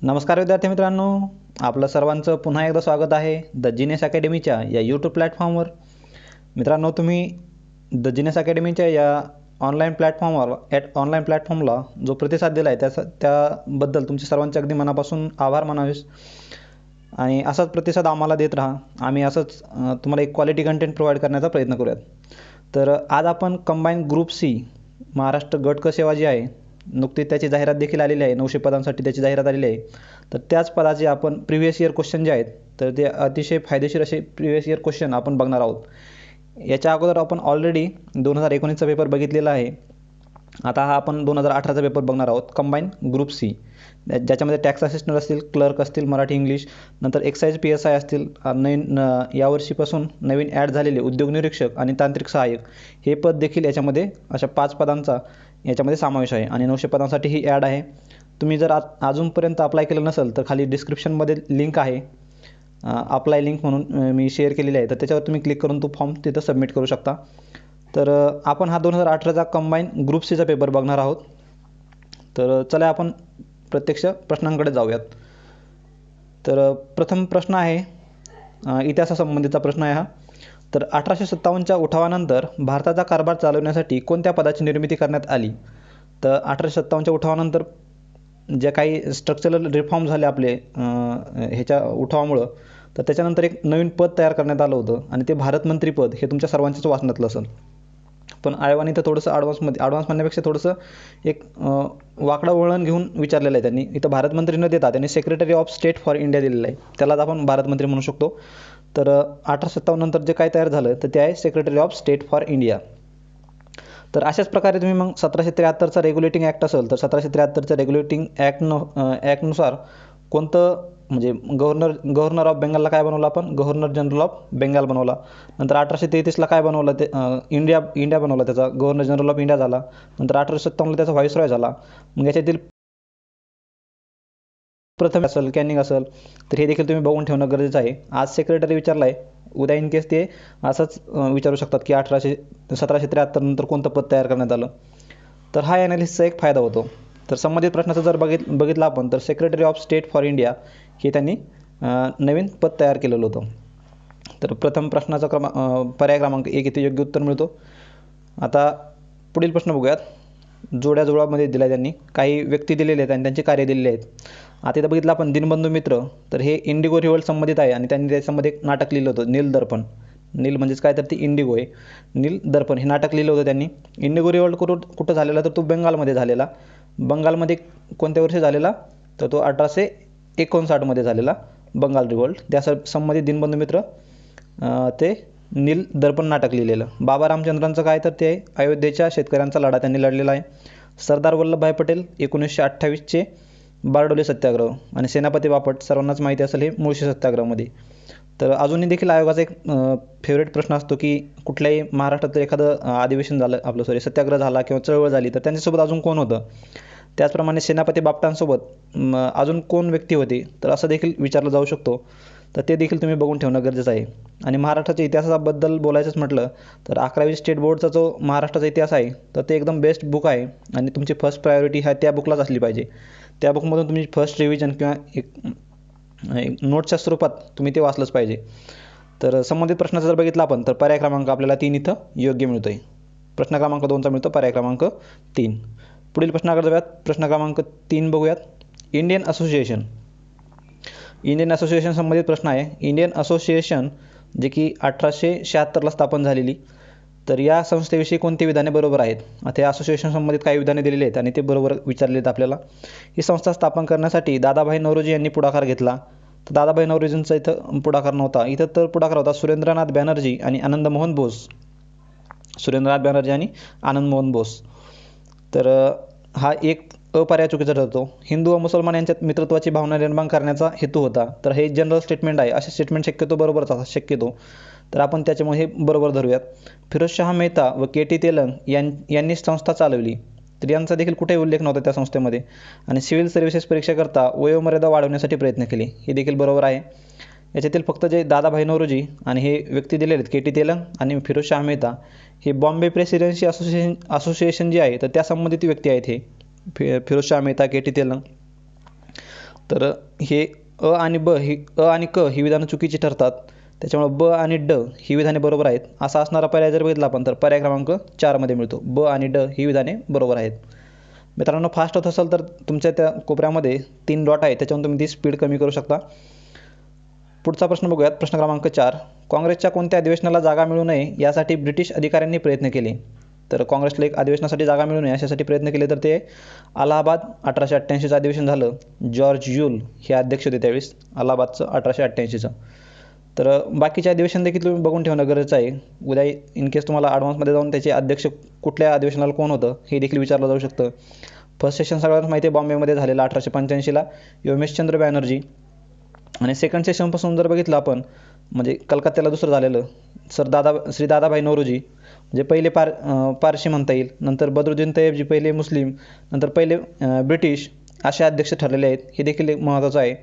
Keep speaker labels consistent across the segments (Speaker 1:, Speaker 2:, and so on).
Speaker 1: नमस्कार विद्यार्थी मित्रांनो, आपलं सर्वांचं पुन्हा एकदा स्वागत आहे द जिनेस अकॅडमीच्या या यूट्यूब प्लॅटफॉर्मवर. मित्रांनो, तुम्ही द जिनेस अकॅडमीच्या या ऑनलाईन प्लॅटफॉर्मला जो प्रतिसाद दिला आहे त्याबद्दल तुमचे सर्वांचे अगदी मनापासून आभार मानावेस. आणि असाच प्रतिसाद आम्हाला देत राहा. आम्ही असंच तुम्हाला एक क्वालिटी कंटेंट प्रोव्हाइड करण्याचा प्रयत्न करूयात. तर आज आपण कंबाईन ग्रुप सी महाराष्ट्र गट क सेवा जी आहे, नुकतीच त्याची जाहिरात देखील आलेली आहे. 900 पदांसाठी त्याची जाहिरात आलेली आहे. तर त्याच पदाचे आपण प्रिव्हियस इयर क्वेश्चन जे आहेत, तर ते अतिशय फायदेशीर असे प्रिव्हियस इयर क्वेश्चन आपण बघणार आहोत. याच्या अगोदर आपण ऑलरेडी 2019चा पेपर बघितलेला आहे. आता हा आपण 2018चा पेपर बघणार आहोत, कंबाईन ग्रुप सी, ज्याच्यामध्ये टॅक्स असिस्टंट असतील, क्लर्क असतील, मराठी इंग्लिश, नंतर एक्साईज PSI असतील. नवीन यावर्षीपासून नवीन ॲड झालेले उद्योग निरीक्षक आणि तांत्रिक सहाय्यक हे पद देखील याच्यामध्ये, अशा 5 पदांचा याच्यामध्ये समावेश आहे. आणि 900 पदांसाठी ही ॲड आहे. तुम्ही जर अजूनपर्यंत अप्लाय केलं नसेल तर खाली डिस्क्रिप्शनमध्ये लिंक आहे, अप्लाय लिंक म्हणून मी शेअर केलेली आहे. तर त्याच्यावर तुम्ही क्लिक करून तो फॉर्म तिथं सबमिट करू शकता. तर आपण हा 2018चा कंबाईन ग्रुप सीचा पेपर बघणार आहोत. तर चला आपण प्रत्यक्ष प्रश्नांकडे जाऊयात. तर प्रथम प्रश्न आहे इतिहासासंबंधीचा प्रश्न आहे हा. तर 1857च्या उठावानंतर भारताचा कारभार चालवण्यासाठी कोणत्या पदाची निर्मिती करण्यात आली? तर 1857च्या उठावानंतर जे काही स्ट्रक्चरल रिफॉर्म झाले आपले ह्याच्या उठावामुळं, तर त्याच्यानंतर एक नवीन पद तयार करण्यात आलं होतं आणि ते भारत मंत्री पद हे तुमच्या सर्वांच्याच वाचनातलं असेल. पण आयोगाने इथं थोडंसं ॲडव्हान्स म्हणण्यापेक्षा थोडंसं एक वाकडं वळण घेऊन विचारलेलं आहे त्यांनी. इथं भारत मंत्री न देता त्यांनी secretary of state for India दिलेलं आहे. त्यालाच आपण भारत मंत्री म्हणू शकतो. तर 1857 नंतर जे काय तयार झालं तर ते आहे secretary of state for India. तर अशाच प्रकारे तुम्ही मग 1773चा रेग्युलेटिंग ॲक्ट असेल तर 1773च्या रेग्युलेटिंग ॲक्टनुसार कोणतं, म्हणजे गव्हर्नर ऑफ बेंगालला काय बनवलं आपण? गव्हर्नर जनरल ऑफ बेंगाल बनवला. नंतर 1833ला काय बनवलं? ते इंडिया बनवला, त्याचा गव्हर्नर जनरल ऑफ इंडिया झाला. नंतर 1857ला त्याचा व्हाईसरॉय झाला. मग याच्यातील प्रथम असेल, कॅनिंग असेल, तर हे देखील तुम्ही बघून ठेवणं गरजेचं आहे. आज सेक्रेटरी विचारला आहे, उद्या इन केस ते असंच विचारू शकतात की 1773 नंतर कोणतं पद तयार करण्यात आलं. तर हा ॲनालिसिसचा एक फायदा होतो. तर संबंधित प्रश्नाचं जर बघितलं आपण तर secretary of state for India हे त्यांनी नवीन पद तयार केलेलं होतं. तर प्रथम प्रश्नाचा पर्याय क्रमांक 1 इथे योग्य उत्तर मिळतो. आता पुढील प्रश्न बघूयात. जोड्यामध्ये दिला आहे त्यांनी, काही व्यक्ती दिलेले आहेत आणि त्यांचे कार्य दिलेले आहेत. आता इथं बघितलं आपण दीनबंधू मित्र, तर हे इंडिगो रिव्होल्ट संबंधित आहे आणि त्यांनी त्याच्यामध्ये एक नाटक लिहिलं होतं, नील दर्पण. नील म्हणजेच काय तर ती इंडिगो आहे. नील दर्पण हे नाटक लिहिलं होतं त्यांनी. इंडिगो रिव्होल्ट कुठं झालेला तर तो बेंगालमध्ये झालेला. बंगालमध्ये कोणत्या वर्षी झालेला तर तो 1859मध्ये झालेला बंगाल रिव्होल्ट. त्या संबंधित दीनबंधू मित्र ते नील दर्पण नाटक लिहिलेलं. बाबा रामचंद्रांचं काय तर ते अयोध्येच्या शेतकऱ्यांचा लढा त्यांनी लढलेला आहे. सरदार वल्लभभाई पटेल 1928चे बारडोली सत्याग्रह आणि सेनापती बापट सर्वांनाच माहिती असेल हे मुळशी सत्याग्रहामध्ये. तर अजूनही देखील आयोगाचा एक फेवरेट प्रश्न असतो की कुठल्याही महाराष्ट्रात एखादं अधिवेशन झालं, सत्याग्रह झाला किंवा चळवळ झाली तर त्यांच्यासोबत अजून कोण होतं? त्याचप्रमाणे सेनापती बापटांसोबत अजून कोण व्यक्ती होती? तर असं देखील विचारलं जाऊ शकतो. तर ते देखील तुम्ही बघून ठेवणं गरजेचं आहे. आणि महाराष्ट्राच्या इतिहासाबद्दल बोलायचंच म्हटलं तर 11वी स्टेट बोर्डचा जो महाराष्ट्राचा इतिहास आहे तर ते एकदम बेस्ट बुक आहे आणि तुमची फर्स्ट प्रायोरिटी ह्या त्या बुकलाच असली पाहिजे. त्या बुकमधून तुम्ही फर्स्ट रिव्हिजन किंवा एक नोट्सच्या स्वरूपात तुम्ही ते वाचलंच पाहिजे. तर संबंधित प्रश्नाचा जर बघितला आपण तर पर्याय क्रमांक आपल्याला 3 इथं योग्य मिळतो आहे. प्रश्न क्रमांक 2चा मिळतो पर्याय क्रमांक 3. पुढील प्रश्नाकडे जाऊयात. प्रश्न क्रमांक 3 बघूयात. इंडियन असोसिएशन संबंधित प्रश्न आहे. इंडियन असोसिएशन जे की 1876ला स्थापन झालेली, तर या संस्थेविषयी कोणती विधाने बरोबर आहेत? आता या असोसिएशन संबंधित काही विधाने दिलेली आहेत आणि ते बरोबर विचारले आहेत आपल्याला. ही संस्था स्थापन करण्यासाठी दादाभाई नौरोजी यांनी पुढाकार घेतला. तर दादाभाई नौरोजींचा इथं पुढाकार नव्हता. इथं तर पुढाकार होता सुरेंद्रनाथ बॅनर्जी आणि आनंद मोहन बोस. तर हा एक अपर्याय चुकीचा ठरतो. हिंदू व मुसलमान यांच्यात मित्रत्वाची भावना निर्माण करण्याचा हेतू होता. तर हे जनरल स्टेटमेंट आहे. असे स्टेटमेंट शक्यतो बरोबरच असतात शक्यतो. तर आपण त्याच्यामुळे हे बरोबर धरूयात. फिरोजशाह मेहता व KT तेलंग यांनी संस्था चालवली. तर यांचा देखील कुठेही उल्लेख नव्हता त्या संस्थेमध्ये. आणि सिव्हिल सर्व्हिसेस परीक्षेकरता वयोमर्यादा वाढवण्यासाठी प्रयत्न केले, हे देखील बरोबर आहे. याच्यातील फक्त जे दादाभाई नौरोजी आणि हे व्यक्ती दिलेले आहेत KT तेलंग आणि फिरोजशाह मेहता, हे बॉम्बे प्रेसिडेन्सी असोसिएशन जे आहे तर त्या संबंधित व्यक्ती आहेत. हे फिरोजशाह मेहता, KT तेलंग. तर हे अ आणि क ही विधानं चुकीची ठरतात. त्याच्यामुळे ब आणि ड ही विधाने बरोबर आहेत. असा असणारा पर्याय जर बघितला आपण तर पर्याय क्रमांक 4 मध्ये मिळतो. ब आणि ड ही विधाने बरोबर आहेत. मित्रांनो, फास्ट होत असेल तर तुमच्या त्या कोपऱ्यामध्ये 3 डॉट आहे, त्याच्यावरून तुम्ही ती स्पीड कमी करू शकता. पुढचा प्रश्न बघूयात. प्रश्न क्रमांक 4. काँग्रेसच्या कोणत्या अधिवेशनाला जागा मिळू नये यासाठी ब्रिटिश अधिकाऱ्यांनी प्रयत्न केले? तर काँग्रेसला एक अधिवेशनासाठी जागा मिळू नये यासाठी प्रयत्न केले तर ते अलाहाबाद 1888चं अधिवेशन झालं. जॉर्ज यूल हे अध्यक्ष होते त्यावेळेस अलाहाबादचं 1888चं. तर बाकीचे अधिवेशन देखील तुम्ही बघून ठेवणं गरजेचं आहे. उद्या इन केस तुम्हाला ॲडव्हान्समध्ये जाऊन त्याचे अध्यक्ष कुठल्या अधिवेशनाला कोण होतं हे देखील विचारलं जाऊ शकतं. फर्स्ट सेशन सगळ्यांना माहिती आहे बॉम्बेमध्ये झालेलं 1885ला योमेशचंद्र बॅनर्जी. आणि सेकंड सेशनपासून जर बघितलं आपण म्हणजे कलकत्त्याला दुसरं झालेलं श्री दादाभाई नौरोजी म्हणजे पहिले पारशी म्हणता येईल. नंतर बद्रुद्दीन तय्यबजी पहिले मुस्लिम, नंतर पहिले ब्रिटिश असे अध्यक्ष ठरलेले आहेत. हे देखील एक महत्त्वाचं आहे.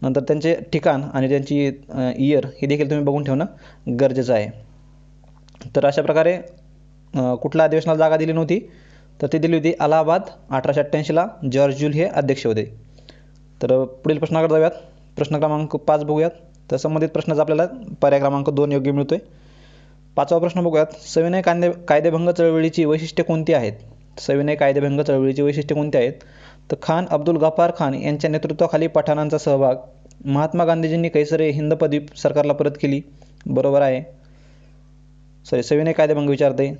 Speaker 1: नंतर त्यांचे ठिकाण आणि त्यांची इयर हे देखील तुम्ही बघून ठेवणं गरजेचं आहे. तर अशा प्रकारे कुठल्या अधिवेशनाला जागा दिली नव्हती तर ती दिली होती अलाहाबाद 1888ला. जॉर्ज यूल हे अध्यक्ष होते. तर पुढील प्रश्नाकडे जाऊयात. प्रश्न क्रमांक 5 बघूयात. तर संबंधित प्रश्नाचा आपल्याला पर्याय क्रमांक 2 योग्य मिळतोय. 5वा प्रश्न बघूयात. सविनय कायदेभंग चळवळीची वैशिष्ट्ये कोणती आहेत? सविनय कायदेभंग चळवळीची वैशिष्ट्ये कोणती आहेत? तर खान अब्दुल गफ्फार खान यांच्या नेतृत्वाखाली पठाणांचा सहभाग, महात्मा गांधीजींनी कैसरे हिंद पदवी सरकारला परत केली. बरोबर आहे. सविनय कायदेभंग विचारते.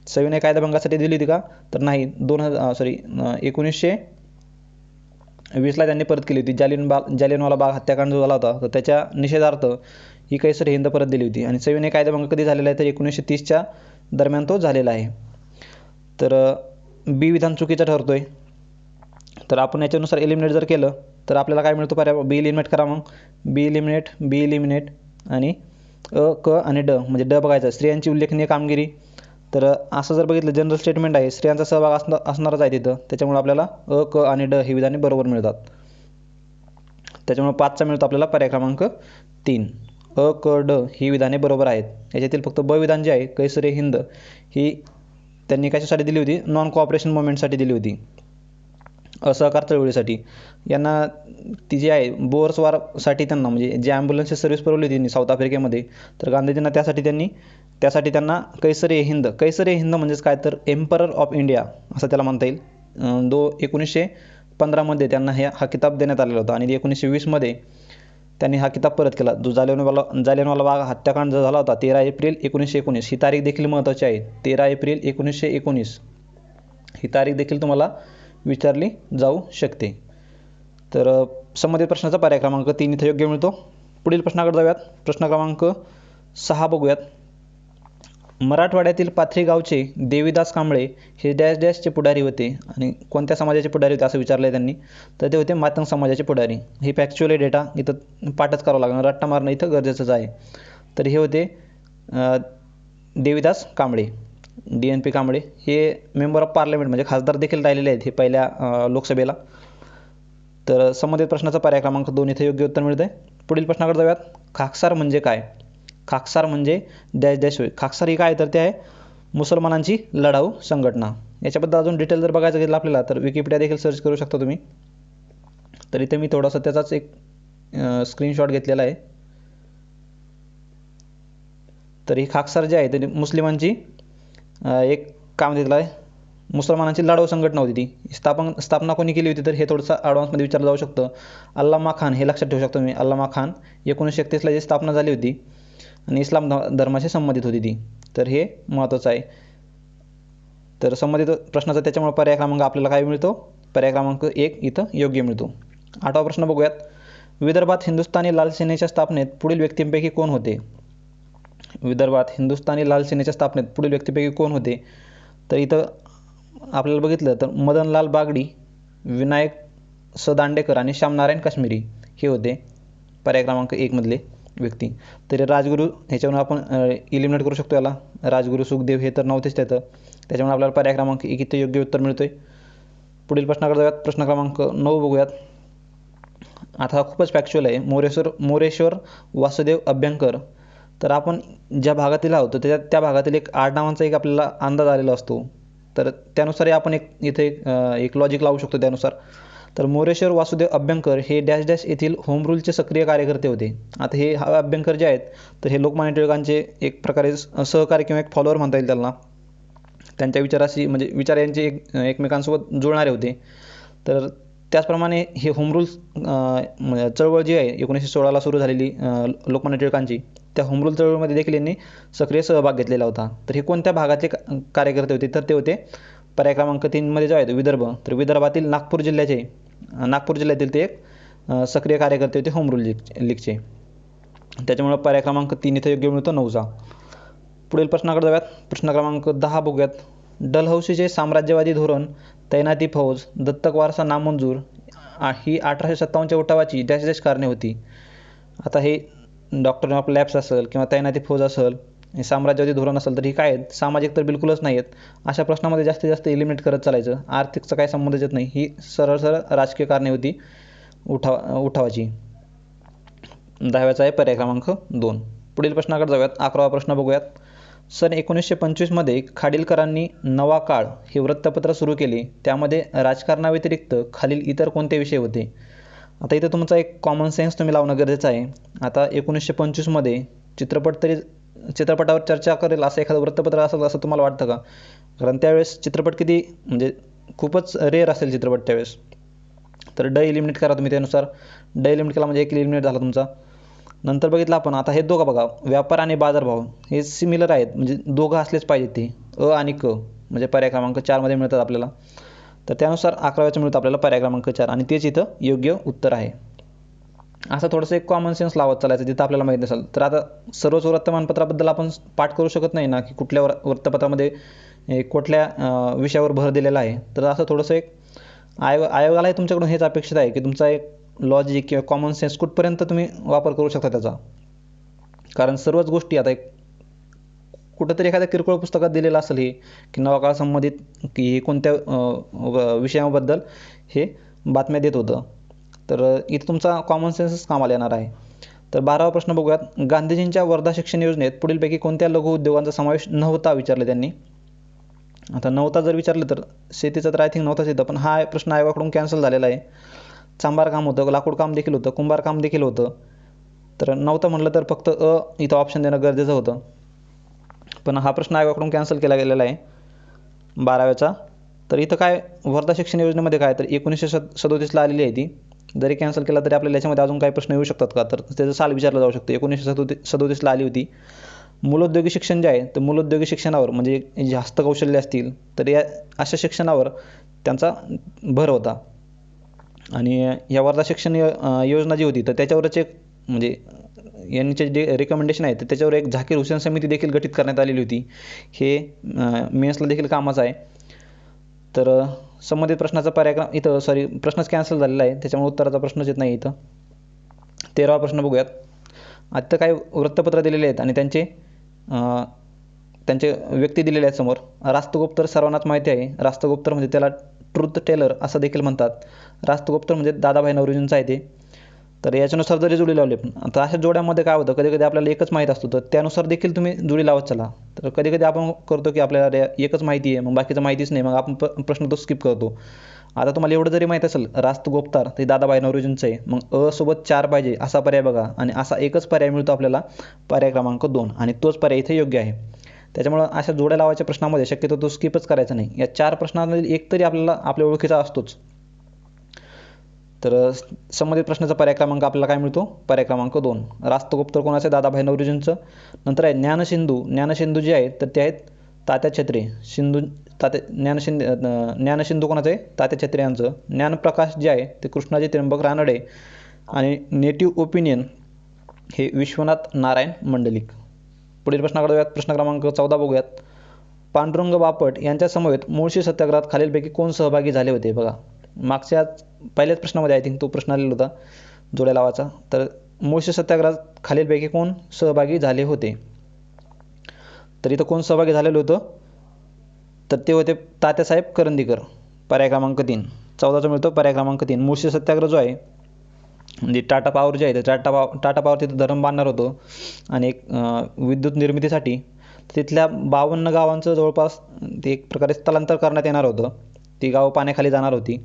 Speaker 1: सविनय कायदेभंगासाठी दिली होती का? तर नाही. 1920ला त्यांनी परत केली होती. जालियनवाला बाग हत्याकांड जो झाला होता तर त्याच्या निषेधार्थ ही कैसर हिंद परत दिली होती. आणि सविनय कायदेभंग कधी झालेला आहे तर 1930च्या दरम्यान तो झालेला आहे. तर बी विधान चुकीचं ठरतोय. तर आपण याच्यानुसार एलिमिनेट जर केलं तर आपल्याला काय मिळतो पर्याय? बी एलिमिनेट करा. मग बी एलिमिनेट आणि क आणि ड म्हणजे ड बघायचं. स्त्रियांची उल्लेखनीय कामगिरी. तर असं जर बघितलं जनरल स्टेटमेंट आहे, स्त्रियांचा सहभाग असणारच आहे तिथं. त्याच्यामुळे आपल्याला क आणि ड ही विधाने बरोबर मिळतात. त्याच्यामुळे 5चा मिळतो आपल्याला पर्याय क्रमांक 3. क ड ही विधाने बरोबर आहेत. याच्यातील फक्त ब विधान जे आहे कैसरे हिंद ही त्यांनी कशासाठी दिली होती? नॉन कोऑपरेशन मुवमेंटसाठी दिली होती, असहकार चळवळीसाठी. यांना ती जी आहे बोअर्स वॉरसाठी त्यांना म्हणजे जे ॲम्ब्युलन्सची सर्व्हिस पुरवली त्यांनी साऊथ आफ्रिकेमध्ये. तर गांधीजींना त्यासाठी त्यांना कैसरे हिंद म्हणजेच काय तर एम्परर ऑफ इंडिया असं त्याला म्हणता येईल. 1915मध्ये त्यांना हा किताब देण्यात आलेला होता. आणि 1920मध्ये त्यांनी हा किताब परत केला. जो जालियनवाला बाग हत्याकांड जो झाला होता 13 एप्रिल 1919 ही तारीख देखील महत्त्वाची आहे. 13 एप्रिल 1919 ही तारीख देखील तुम्हाला विचारली जाऊ शकते. तर संबंधित प्रश्नाचा पर्याय क्रमांक 3 इथे योग्य मिळतो. पुढील प्रश्नाकडे जाऊयात. प्रश्न क्रमांक 6 बघूयात. मराठवाड्यातील पाथरी गावचे देवीदास कांबळे हे डॅश डॅशचे पुढारी होते आणि कोणत्या समाजाचे पुढारी होते असं विचारलं आहे त्यांनी. तर ते होते मातंग समाजाचे पुढारी. हे फॅक्च्युअली डेटा इथं पाठच करावं लागणार, रट्टा मारणं इथं गरजेचंच आहे. तर हे होते देवीदास कांबळे, DNP कांबळे. हे मेंबर ऑफ पार्लमेंट म्हणजे खासदार देखील राहिलेले आहेत हे पहिल्या लोकसभेला. तर संबंधित प्रश्नाचा पर्याय क्रमांक 2 इथे योग्य उत्तर मिळतं आहे. पुढील प्रश्नाकडे जाऊयात. खाकसार म्हणजे काय? खाकसार म्हणजे डॅश डॅश होय. खाकसार ही काय तर ते आहे मुसलमानांची लढाऊ संघटना. याच्याबद्दल अजून डिटेल जर बघायचं घेतलं आपल्याला तर विकिपीडिया देखील सर्च करू शकता तुम्ही. तर इथे मी थोडासा त्याचाच एक स्क्रीनशॉट घेतलेला आहे. तर ही खाकसार जी आहे तरी मुस्लिमांची एक काम दिलेलं आहे, मुसलमानांची लढाऊ संघटना होती. ती स्थापना कोणी केली होती तर हे थोडंसं ॲडव्हान्समध्ये विचारलं जाऊ शकतं. अल्लामा खान हे लक्षात ठेवू शकतो मी. अल्लामा खान 1931ला जी स्थापना झाली होती आणि इस्लाम धर्माशी संबंधित होती ती. तर हे महत्त्वाचं आहे. तर संबंधित प्रश्नाचा त्याच्यामुळे पर्याय क्रमांक आपल्याला काय मिळतो? पर्याय क्रमांक 1 इथं योग्य मिळतो. 8वा प्रश्न बघूयात. विदर्भात हिंदुस्थानी लाल सेनेच्या स्थापनेत पुढील व्यक्तींपैकी कोण होते? विदर्भात हिंदुस्थानी लाल सेनेच्या स्थापनेत पुढील व्यक्तीपैकी कोण होते? तर इथं आपल्याला बघितलं तर मदनलाल बागडी, विनायक दांडेकर आणि श्यामनारायण काश्मीरी हे होते पर्याय क्रमांक 1 मधले व्यक्ती. तरी राजगुरू ह्याच्यावरून आपण इलिमिनेट करू शकतो याला. राजगुरू सुखदेव हे तर नव्हतेच त्याचं. त्याच्यामुळे आपल्याला पर्याय क्रमांक 1 इथे योग्य उत्तर मिळतोय. पुढील प्रश्नाकडे जाऊयात. प्रश्न क्रमांक 9 बघूयात. आता हा खूपच फॅक्च्युअल आहे. मोरेश्वर वासुदेव अभ्यंकर. तर आपण ज्या भागातील आहोत त्या भागातील एक आडनावांचा एक आपल्याला अंदाज आलेला असतो. तर त्यानुसार आपण एक लॉजिक लावू शकतो त्यानुसार. तर मोरेश्वर वासुदेव अभ्यंकर हे डॅश डॅश येथील होम रूलचे सक्रिय कार्यकर्ते होते. आता हे अभ्यंकर जे आहेत तर हे लोकमान्य टिळकांचे एक प्रकारे सहकारी किंवा एक फॉलोअर म्हणता येईल त्यांना. त्यांच्या विचाराशी म्हणजे विचार यांचे एकमेकांसोबत जुळणारे होते. तर त्याचप्रमाणे हे होम रूल चळवळ जी आहे 1916ला सुरू झालेली लोकमान्य टिळकांची, त्या होम रूल चळवळीमध्ये देखील यांनी सक्रिय सहभाग घेतलेला होता. तर हे कोणत्या भागाचे कार्यकर्ते होते तर ते होते पर्याय क्रमांक 3मध्ये जो आहे विदर्भ, तर विदर्भातील नागपूर जिल्ह्यातील ते एक सक्रिय कार्यकर्ते होते होम रूल लीगचे. त्याच्यामुळे पर्याय क्रमांक 3 इथं योग्य मिळतो 9चा. पुढील प्रश्नाकडे जाऊयात. प्रश्न क्रमांक 10 बघूयात. डलहौसीचे साम्राज्यवादी धोरण, तैनाती फौज, दत्तक वारसा नामंजूर ही 1857च्या उठावाची डॅश डॅश कारणे होती. आता हे डॉक्टर ऑफ लॅब्स असेल किंवा तैनाती फौज असेल, हे साम्राज्यवादी धोरण असेल, तर ही काय आहेत? सामाजिक तर बिलकुलच नाही आहेत. अशा प्रश्नामध्ये जास्तीत जास्त एलिमिनेट करत चालायचं. आर्थिकचा काही संबंधच येत नाही. ही सरळ सरळ राजकीय कारणे होती उठावाची. 10व्याचा आहे पर्याय क्रमांक 2. पुढील प्रश्नाकडे जाऊयात. 11वा प्रश्न बघूयात. सन 1925मध्ये खाडीलकरांनी नवा काळ हे वृत्तपत्र सुरू केले. त्यामध्ये राजकारणाव्यतिरिक्त खालील इतर कोणते विषय होते? आता इथं तुमचा एक कॉमन सेन्स तुम्ही लावणं गरजेचं आहे. आता 1925मध्ये चित्रपटावर चर्चा करेल असं एखादं वृत्तपत्र असेल असं तुम्हाला वाटतं का? कारण त्यावेळेस चित्रपट किती म्हणजे खूपच रेअर असेल चित्रपट त्यावेळेस. तर ड एलिमिनेट करा तुम्ही त्यानुसार. ड एलिमिनेट केला म्हणजे एक एलिमिनेट झाला तुमचा. नंतर बघितलं आपण आता हे दोघं बघा, व्यापार आणि बाजारभाव हे सिमिलर आहेत, म्हणजे दोघं असलेच पाहिजेत ते. अ आणि क म्हणजे पर्याय क्रमांक 4मध्ये मिळतात आपल्याला. तर त्यानुसार 11व्याचं मिळतं आपल्याला पर्याय क्रमांक 4 आणि तेच इथं योग्य उत्तर आहे. असं थोडंसं एक कॉमन सेन्स लावत चालायचं जिथं आपल्याला माहीत नसेल. तर आता सर्वच वर्तमानपत्राबद्दल आपण पाठ करू शकत नाही ना, की कुठल्या वृत्तपत्रामध्ये कुठल्या विषयावर भर दिलेला आहे. तर असं थोडंसं एक आयोगालाही तुमच्याकडून हेच अपेक्षित आहे की तुमचा एक लॉजिक किंवा कॉमन सेन्स कुठपर्यंत तुम्ही वापर करू शकता त्याचा. कारण सर्वच गोष्टी आता एक कुठंतरी एखाद्या किरकोळ पुस्तकात दिलेलं असेल हे की नवा संबंधित की हे कोणत्या विषयाबद्दल हे बातम्या देत होतं. तर इथं तुमचा कॉमन सेन्सच कामाला येणार आहे. तर 12वा प्रश्न बघूयात. गांधीजींच्या वर्धा शिक्षण योजनेत पुढीलपैकी कोणत्या लघु उद्योगांचा समावेश नव्हता विचारलं त्यांनी. आता नव्हता जर विचारलं तर शेतीचं तर आय थिंक नव्हताच येतं, पण हा प्रश्न आयोगाकडून कॅन्सल झालेला आहे. चांभार काम होतं, लाकूड काम देखील होतं, कुंभार काम देखील होतं. तर नव्हतं म्हटलं तर फक्त इथं ऑप्शन देणं गरजेचं होतं. पण हा प्रश्न आयोगाकडून कॅन्सल केला गेलेला आहे 12व्याचा. तर इथं काय वर्धा शिक्षण योजनेमध्ये काय तर 1937ला आलेली आहे ती. जरी कॅन्सल केला तरी आपल्याला याच्यामध्ये अजून काही प्रश्न येऊ शकतात का, तर त्याचं साल विचारलं जाऊ शकतं. 1937ला आली होती. मूलोद्योगी शिक्षण जे आहे तर मूलोद्योगी शिक्षणावर म्हणजे जे हस्तकौशल्य असतील तर या अशा शिक्षणावर त्यांचा भर होता. आणि या वर्धा शिक्षण योजना जी होती तर त्याच्यावरच एक म्हणजे यांचे जे रिकमेंडेशन आहे तर त्याच्यावर एक झाकीर हुसेन समिती देखील गठीत करण्यात आलेली होती. हे मेन्सला देखील कामाचं आहे. तर संबंधित प्रश्नाचा पर्याय इथं प्रश्नच कॅन्सल झालेला आहे, त्याच्यामुळे उत्तराचा प्रश्नच येत नाही इथं. 13वा प्रश्न बघूयात. आता काही वृत्तपत्र दिलेले आहेत आणि त्यांचे व्यक्ती दिलेले आहेत समोर. राष्ट्रगुप्तर सर्वांनाच माहिती आहे. राष्ट्रगुप्तर म्हणजे त्याला ट्रूथ टेलर असं देखील म्हणतात. राष्ट्रगुप्तर म्हणजे दादाभाई नौरोजींचं आहे ते. तर याच्यानुसार जरी जोडी लावली पण आता अशा जोड्यामध्ये काय होतं, कधी कधी आपल्याला एकच माहीत असतो तर त्यानुसार देखील तुम्ही जोडी लावत चला. तर कधी कधी आपण करतो की आपल्याला एकच माहिती आहे मग बाकीचं माहितीच नाही, मग आपण प्रश्न तो स्किप करतो. आता तुम्हाला एवढं जरी माहीत असेल राष्ट्रगुप्तार ते दादाभाई नौरोजींचं आहे, मग सोबत 4 पाहिजे असा पर्याय बघा आणि असा एकच पर्याय मिळतो आपल्याला पर्याय क्रमांक 2 आणि तोच पर्याय इथे योग्य आहे. त्याच्यामुळं अशा जोड्या लावायच्या प्रश्नामध्ये शक्यतो तो स्किपच करायचा नाही. या 4 प्रश्नांमधील एक तरी आपल्याला आपल्या ओळखीचा असतोच. तर संबंधित प्रश्नाचा पर्याय क्रमांक आपल्याला काय मिळतो पर्याय क्रमांक 2. राष्ट्रगुप्तर कोणाचे दादाभाई नौरोजींचं. नंतर आहे ज्ञानसिंधू जे आहेत तर ते आहेत तात्या छत्रे. ज्ञानसिंधू कोणाचं आहे तात्या छत्रे यांचं. ज्ञानप्रकाश जे आहे ते कृष्णाजी त्र्यंबक रानडे आणि नेटिव्ह ओपिनियन हे विश्वनाथ नारायण मंडलिक. पुढील प्रश्नाकडे जाऊयात. प्रश्न क्रमांक 14 बघूयात. पांडुरंग बापट यांच्या समवेत मुळशी सत्याग्रहात खालीलपैकी कोण सहभागी झाले होते? बघा मागच्या पहिल्याच प्रश्नामध्ये आय थिंक तो प्रश्न आलेला होता जोड्या लावाचा. तर मुळशी सत्याग्रहात खालीलपैकी कोण सहभागी झाले होते? तर इथं कोण सहभागी झालेलं होतं तर ते होते तात्यासाहेब करंदीकर. पर्याय क्रमांक 3. 14चा मिळतो पर्याय क्रमांक 3. मुळशी सत्याग्रह जो आहे म्हणजे टाटा पॉवर जे आहे टाटा पॉवर तिथं धरण बांधणार होतं आणि एक विद्युत निर्मितीसाठी तिथल्या 52 गावांचं जवळपास ते एक प्रकारे स्थलांतर करण्यात येणार होतं. ती गावं पाण्याखाली जाणार होती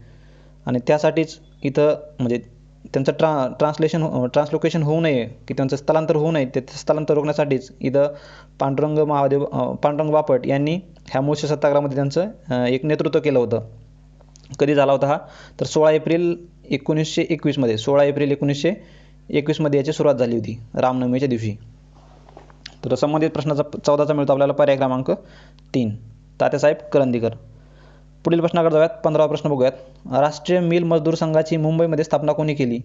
Speaker 1: आणि त्यासाठीच इथं म्हणजे त्यांचं ट्रान्सलोकेशन होऊ नये की त्यांचं स्थलांतर होऊ नये, ते स्थलांतर रोखण्यासाठीच इथं पांडुरंग बापट यांनी ह्या मुळशी सत्याग्रहामध्ये त्यांचं एक नेतृत्व केलं होतं. कधी झाला होता हा? तर 16 एप्रिल 1921 16 एप्रिल 1921 याची सुरुवात झाली होती रामनवमीच्या दिवशी. तर संबंधित प्रश्नाचा 14चा मिळतो आपल्याला पर्याय क्रमांक 3, तात्यासाहेब करंदीकर. पुढील प्रश्नाकडे जाऊयात. 15वा प्रश्न बघूयात. राष्ट्रीय मिल मजदूर संघाची मुंबईमध्ये स्थापना कोणी केली?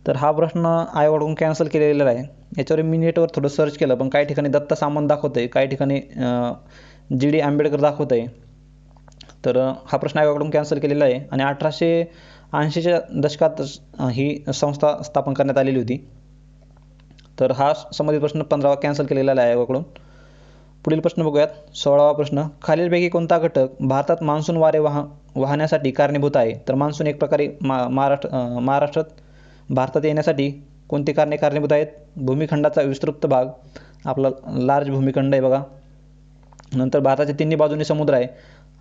Speaker 1: तर हा प्रश्न आयोगाकडून कॅन्सल केलेला आहे. याच्यावर मी नेटवर थोडं सर्च केलं, पण काही ठिकाणी दत्ता सामंत दाखवत आहे, काही ठिकाणी GD आंबेडकर दाखवत आहे. तर हा प्रश्न आयोगाकडून कॅन्सल केलेला आहे आणि 1880च्या दशकात ही संस्था स्थापन करण्यात आलेली होती. तर हा संबंधित प्रश्न 15वा कॅन्सल केलेला आहे आयोगाकडून. पुढील प्रश्न बघूयात. 16वा प्रश्न. खालीलपैकी कोणता घटक भारतात मान्सून वारे वाहण्यासाठी कारणीभूत आहे? तर मान्सून एक प्रकारे महाराष्ट्रात भारतात येण्यासाठी कोणती कारणे कारणीभूत आहेत? भूमिखंडाचा विस्तृत भाग, आपला लार्ज भूमिखंड आहे बघा. नंतर भारताच्या तिन्ही बाजूने समुद्र आहे.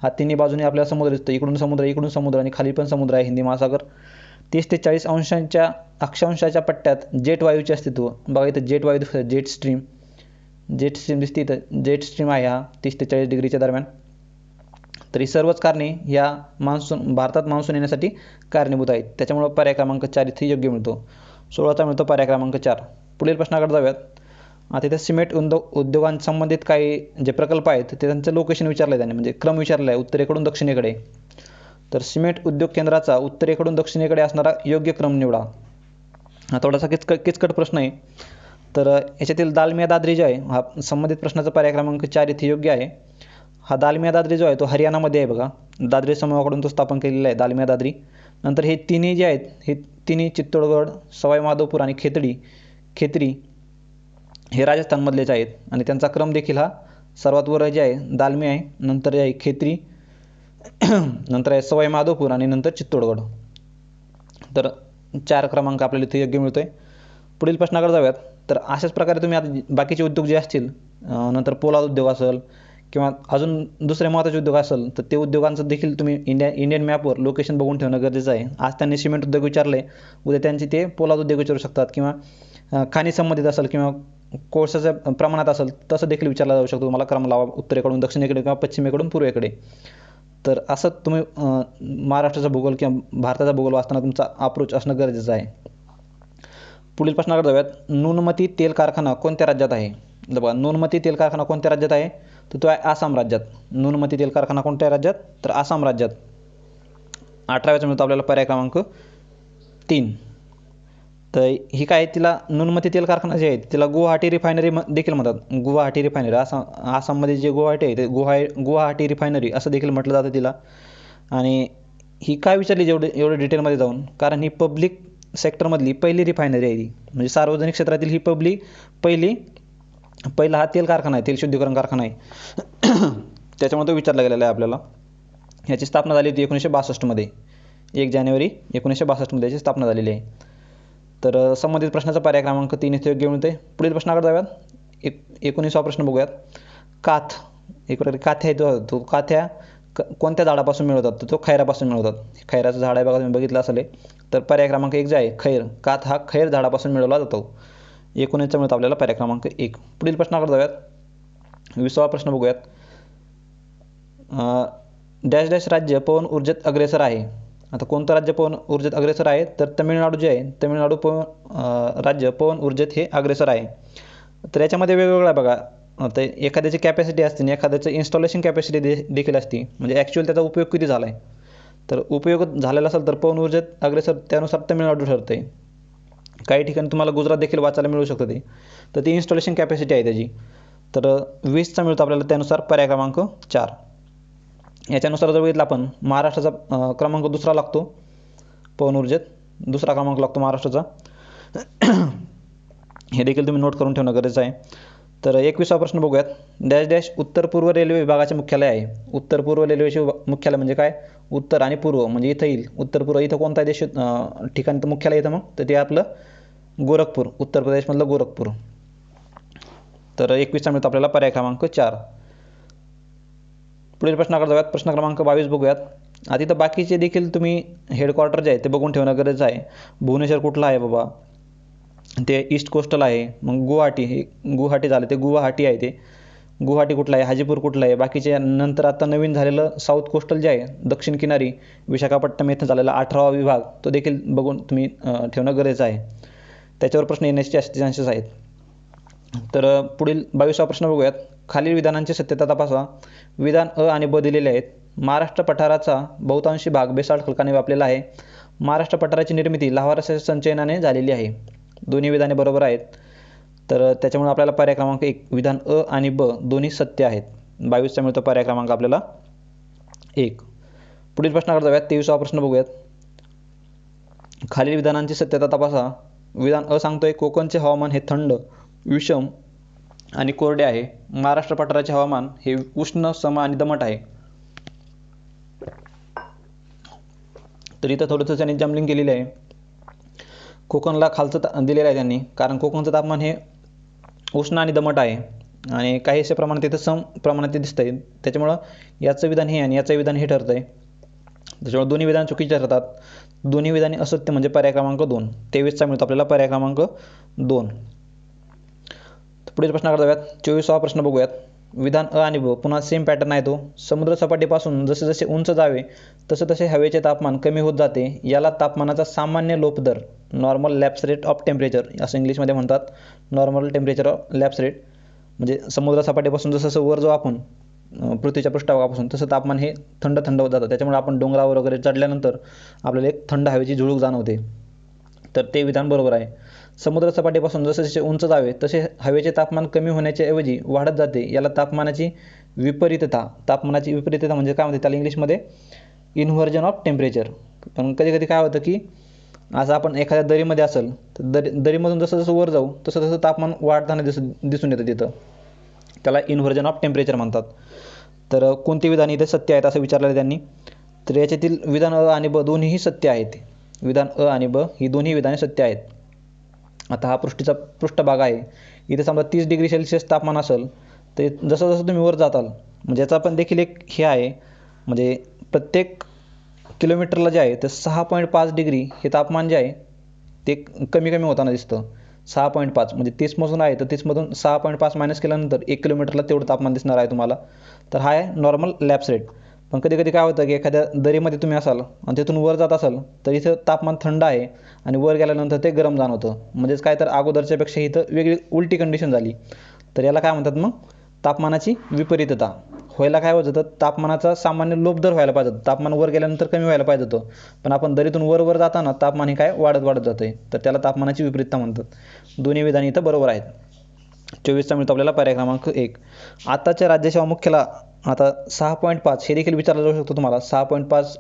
Speaker 1: हा तिन्ही बाजूने आपल्याला समुद्र दिसतो. इकडून समुद्र, इकडून समुद्र आणि खाली पण समुद्र आहे, हिंदी महासागर. 30 ते 40 अंशांच्या अक्षांशाच्या पट्ट्यात जेट वायूचे अस्तित्व. बघा इथं जेट वायू दिसतं, जेट स्ट्रीम दिसते इथं. जेट स्ट्रीम आहे हा 30 ते 40 डिग्रीच्या दरम्यान. तर ही सर्वच कारणे या भारतात मान्सून येण्यासाठी कारणीभूत आहेत. त्याच्यामुळे पर्याय क्रमांक 4 इथे योग्य मिळतो. 16चा मिळतो पर्याय क्रमांक 4. पुढील प्रश्नाकडे जाऊयात. आता इथे सिमेंट उद्योगांसंबंधित काही जे प्रकल्प आहेत ते त्यांचं लोकेशन विचारलं आहे त्यांनी, म्हणजे क्रम विचारला आहे उत्तरेकडून दक्षिणेकडे. तर सिमेंट उद्योग केंद्राचा उत्तरेकडून दक्षिणेकडे असणारा योग्य क्रम निवडा. हा थोडासा किचकट प्रश्न आहे. तर याच्यातील दालमिया दादरी जो आहे हा संबंधित प्रश्नाचा पर्याय क्रमांक 4 इथे योग्य आहे. हा दालमिया दादरी जो आहे तो हरियाणामध्ये आहे बघा. दादरी समूहाकडून तो स्थापन केलेला आहे दालमिया दादरी. नंतर हे तिन्ही जे आहेत, हे तिन्ही चित्तोडगड, सवाई माधवपूर आणि खेतरी हे राजस्थानमधलेच आहेत आणि त्यांचा क्रम देखील हा सर्वात वर जे आहे दालमिया आहे, नंतर आहे खेतरी, नंतर आहे सवाई माधवपूर आणि नंतर चित्तोडगड. तर 4 क्रमांक आपल्याला इथे योग्य मिळतोय. पुढील प्रश्नाकडे जाऊयात. तर अशाच प्रकारे तुम्ही आता बाकीचे उद्योग जे असतील, नंतर पोलाद उद्योग असेल किंवा अजून दुसरे महत्त्वाचे उद्योग असेल, तर ते उद्योगांचं देखील तुम्ही इंडियन मॅपवर लोकेशन बघून ठेवणं गरजेचं आहे. आज त्यांनी सिमेंट उद्योग विचारले, उद्या त्यांचे ते पोलाद उद्योग विचारू शकतात किंवा खाणी संबंधित असेल किंवा कोळशाच्या प्रमाणात असेल तसं देखील विचारला जाऊ शकतो. तुम्हाला क्रम लावा उत्तरेकडून दक्षिणेकडे किंवा पश्चिमेकडून पूर्वेकडे. तर असं तुम्ही महाराष्ट्राचा भूगोल किंवा भारताचा भूगोल वाचताना तुमचा अप्रोच असणं गरजेचं आहे. पुढील प्रश्नाकडे जाऊयात. नुनमती तेल कारखाना कोणत्या राज्यात आहे? बघा, नुनमती तेल कारखाना कोणत्या राज्यात आहे? तर तो आहे आसाम राज्यात. नुनमती तेल कारखाना कोणत्या राज्यात? तर आसाम राज्यात. 18व्याचा मिळतो आपल्याला पर्याय क्रमांक 3. तर ही काय, तिला नुनमती तेल कारखाना जे आहे तिला गुवाहाटी रिफायनरी देखील म्हणतात. गुवाहाटी रिफायनरी, आसाममध्ये जे गुवाहाटी आहे ते गुवाहाटी रिफायनरी असं देखील म्हटलं जातं तिला. आणि ही काय विचारली एवढं डिटेलमध्ये जाऊन, कारण ही पब्लिक सेक्टरमधली पहिली रिफायनरी आहे ती, म्हणजे सार्वजनिक क्षेत्रातील ही पहिला हा तेल कारखाना आहे, तेल शुद्धीकरण कारखाना आहे. त्याच्यामुळे तो विचारला गेलेला आहे आपल्याला. याची स्थापना झाली होती 1962 1 जानेवारी 1962 याची स्थापना झालेली आहे. तर संबंधित प्रश्नाचा पर्याय क्रमांक 3 इथे योग्य मिळते. पुढील प्रश्नाकडे जाऊयात. 19वा प्रश्न बघूयात. काथ, एक प्रकारे काथ्या आहे तो काथ्या कोणत्या झाडापासून मिळवतात? तर तो खैरापासून मिळवतात. खैराचं झाड आहे बघा, तुम्ही बघितलं असेल. तर पर्याय क्रमांक 1 जे आहे खैर, काथ हा खैर झाडापासून मिळवला जातो. 19चा मिळतो आपल्याला पर्याय क्रमांक 1. पुढील प्रश्नाकडे जाऊयात. 20वा प्रश्न बघूयात. डॅश डॅश राज्य पवन ऊर्जेत अग्रेसर आहे. आता कोणतं राज्य पवन ऊर्जेत अग्रेसर आहे? तर तमिळनाडू जे आहे, तमिळनाडू राज्य पवन ऊर्जेत हे अग्रेसर आहे. तर याच्यामध्ये वेगवेगळं आहे बघा. आता एखाद्याची कॅपॅसिटी असते आणि एखाद्याचं इन्स्टॉलेशन कॅपॅसिटी देखील असते, म्हणजे ॲक्च्युअल त्याचा उपयोग किती झाला आहे. तर उपयोग झालेला असेल तर पवन ऊर्जेत अग्रेसर त्यानुसार तमिळनाडू ठरतं आहे. काही ठिकाणी तुम्हाला गुजरात देखील वाचायला मिळू शकतं ते. तर ती इन्स्टॉलेशन कॅपॅसिटी आहे त्याची. तर 20चा मिळतो आपल्याला त्यानुसार पर्याय क्रमांक 4. याच्यानुसार जर बघितलं आपण, महाराष्ट्राचा क्रमांक 2रा लागतो पवन ऊर्जेत, 2रा क्रमांक लागतो महाराष्ट्राचा. हे देखील तुम्ही नोट करून ठेवणं गरजेचं आहे. तर 21वा प्रश्न बघूयात. डॅश डॅश उत्तर पूर्व रेल्वे विभागाचे मुख्यालय आहे. उत्तर पूर्व रेल्वेचे मुख्यालय म्हणजे काय? उत्तर आणि पूर्व म्हणजे इथं येईल. उत्तर पूर्व इथं कोणता देश ठिकाणी मुख्यालय येतं मग? तर ते आपलं गोरखपूर, उत्तर प्रदेशमधलं गोरखपूर. तर 21चा मिळतो आपल्याला पर्याय क्रमांक 4. पुढील प्रश्नाकडे जाऊयात. प्रश्न क्रमांक 22 बघूयात. आता इथं बाकीचे देखील तुम्ही हेडक्वार्टर जे आहे ते बघून ठेवणं गरजेचं आहे. भुवनेश्वर कुठलं आहे बाबा, ते ईस्ट कोस्टल आहे. मग गुवाहाटी, हे गुवाहाटी झालं ते गुवाहाटी आहे, ते गुवाहाटी कुठलं आहे, हाजीपूर कुठलं आहे. बाकीचे नंतर आता नवीन झालेलं साऊथ कोस्टल जे आहे दक्षिण किनारी विशाखापट्टणम येथे झालेला 18वा विभाग, तो देखील बघून तुम्ही ठेवणं गरजेचं आहे. त्याच्यावर प्रश्न येण्याचे जास्तीत चान्सेस आहेत. तर पुढील 22वा प्रश्न बघूयात. खालील विधानांची सत्यता तपासा. विधान अ आणि ब दिलेले आहेत. महाराष्ट्र पठाराचा बहुतांशी भाग बेसाल्ट खडकाने व्यापलेला आहे. महाराष्ट्र पठाराची निर्मिती लाव्हा संचयनाने झालेली आहे. दोन्ही विधाने बरोबर आहेत. तर त्याच्यामुळे आपल्याला पर्याय क्रमांक 1 विधान अ आणि ब दोन्ही सत्य आहेत. 22चा मिळतो पर्याय क्रमांक आपल्याला 1. पुढील प्रश्नाकडे जाऊयात. 23वा प्रश्न बघूयात. खालील विधानांची सत्यता तपासा. विधान अ सांगतोय कोकणचे हवामान हे थंड, विषम आणि कोरडे आहे. महाराष्ट्र पठाराचे हवामान हे उष्ण, सम आणि दमट आहे. तर इथं थोडंसं त्यांनी जम्बलिंग केलेली आहे. कोकणला खालचं दिलेलं आहे त्यांनी, कारण कोकणचं तापमान हे उष्ण आणि दमट आहे आणि काहीशा प्रमाणात इथं सम प्रमाणात ते दिसतंय. त्याच्यामुळं याचं विधान हे आणि याचं विधान हे ठरतंय. त्याच्यामुळे दोन्ही विधान चुकीचे ठरतात. दोन्ही विधाने असत्य म्हणजे पर्याय क्रमांक 2. 23चा मिळतो आपल्याला पर्याय क्रमांक 2. पुढील प्रश्नाकडे जाऊयात. 24वा प्रश्न बघूयात. विधान अ आणि ब पुन्हा सेम पॅटर्न आहे तो. समुद्र सपाटीपासून जसे जसे उंच जावे तसे तसे हवेचे तापमान कमी होत जाते. याला तापमानाचा सामान्य लोप दर, normal lapse rate of temperature असं इंग्लिशमध्ये म्हणतात. Normal temperature of lapse rate म्हणजे समुद्र सपाटीपासून जसं जसं वर जाऊ आपण पृथ्वीच्या पृष्ठभागापासून तसं तापमान हे थंड थंड होत जातं. त्याच्यामुळे आपण डोंगरावर वगैरे चढल्यानंतर आपल्याला एक थंड हवेची झुळूक जाणवते. तर ते विधान बरोबर आहे. समुद्र सपाटीपासून जसे जसे उंच जावे तसे हवेचे तापमान कमी होण्याच्या ऐवजी वाढत जाते. याला तापमानाची विपरीतता म्हणजे काय म्हणते त्याला इंग्लिशमध्ये इन्व्हर्जन ऑफ टेम्परेचर. पण कधी कधी काय होतं की असं आपण एखाद्या दरीमध्ये असेल तर दरीमधून जसं जसं वर जाऊ तसं तसं तापमान वाढताना दिसून येतं तिथं. त्याला इन्व्हर्जन ऑफ टेम्परेचर म्हणतात. तर कोणती विधाने इथे सत्य आहेत असं विचारलेलं त्यांनी. तर याच्यातील विधान अ आणि ब दोन्हीही सत्य आहेत. विधान अ आणि ब ही दोन्ही विधाने सत्य आहेत. आता हा पृष्ठभाग आहे. इथे समजा 30 डिग्री सेल्सिअस तापमान असेल तर जसं जसं तुम्ही वर जाताल म्हणजे याचा पण देखील एक हे आहे, म्हणजे प्रत्येक किलोमीटरला जे आहे ते 6.5 डिग्री हे तापमान जे आहे ते कमी कमी होताना दिसतं. 6.5 म्हणजे 30मधून आहे तर 30मधून 6.5 मायनस केल्यानंतर 1 किलोमीटरला तेवढं तापमान दिसणार आहे तुम्हाला. तर हा आहे नॉर्मल लॅप्स रेट. पण कधी कधी काय होतं की एखाद्या दरीमध्ये तुम्ही असाल आणि तिथून वर जात असाल तर इथं तापमान थंड आहे आणि वर गेल्यानंतर ते गरम जाणवतं. म्हणजेच काय तर अगोदरच्यापेक्षा इथं वेगळी उलटी कंडिशन झाली. तर याला काय म्हणतात मग तापमानाची विपरीतता. व्हायला काय होत होतं, तापमानाचा सामान्य लोप दर व्हायला पाहिजे होतं. तापमान वर गेल्यानंतर कमी व्हायला पाहिजे होतं. पण आपण दरीतून वर वर जाताना तापमान हे काय वाढत वाढत जातं. तर त्याला तापमानाची विपरीतता म्हणतात. दोन्ही विधाने इथं बरोबर आहेत. 24चा मिळतो आपल्याला पर्याय क्रमांक 1. आताच्या राज्यसेवा मुख्याला आता 6.5 हे देखील विचारलं जाऊ शकतो तुम्हाला. 6.5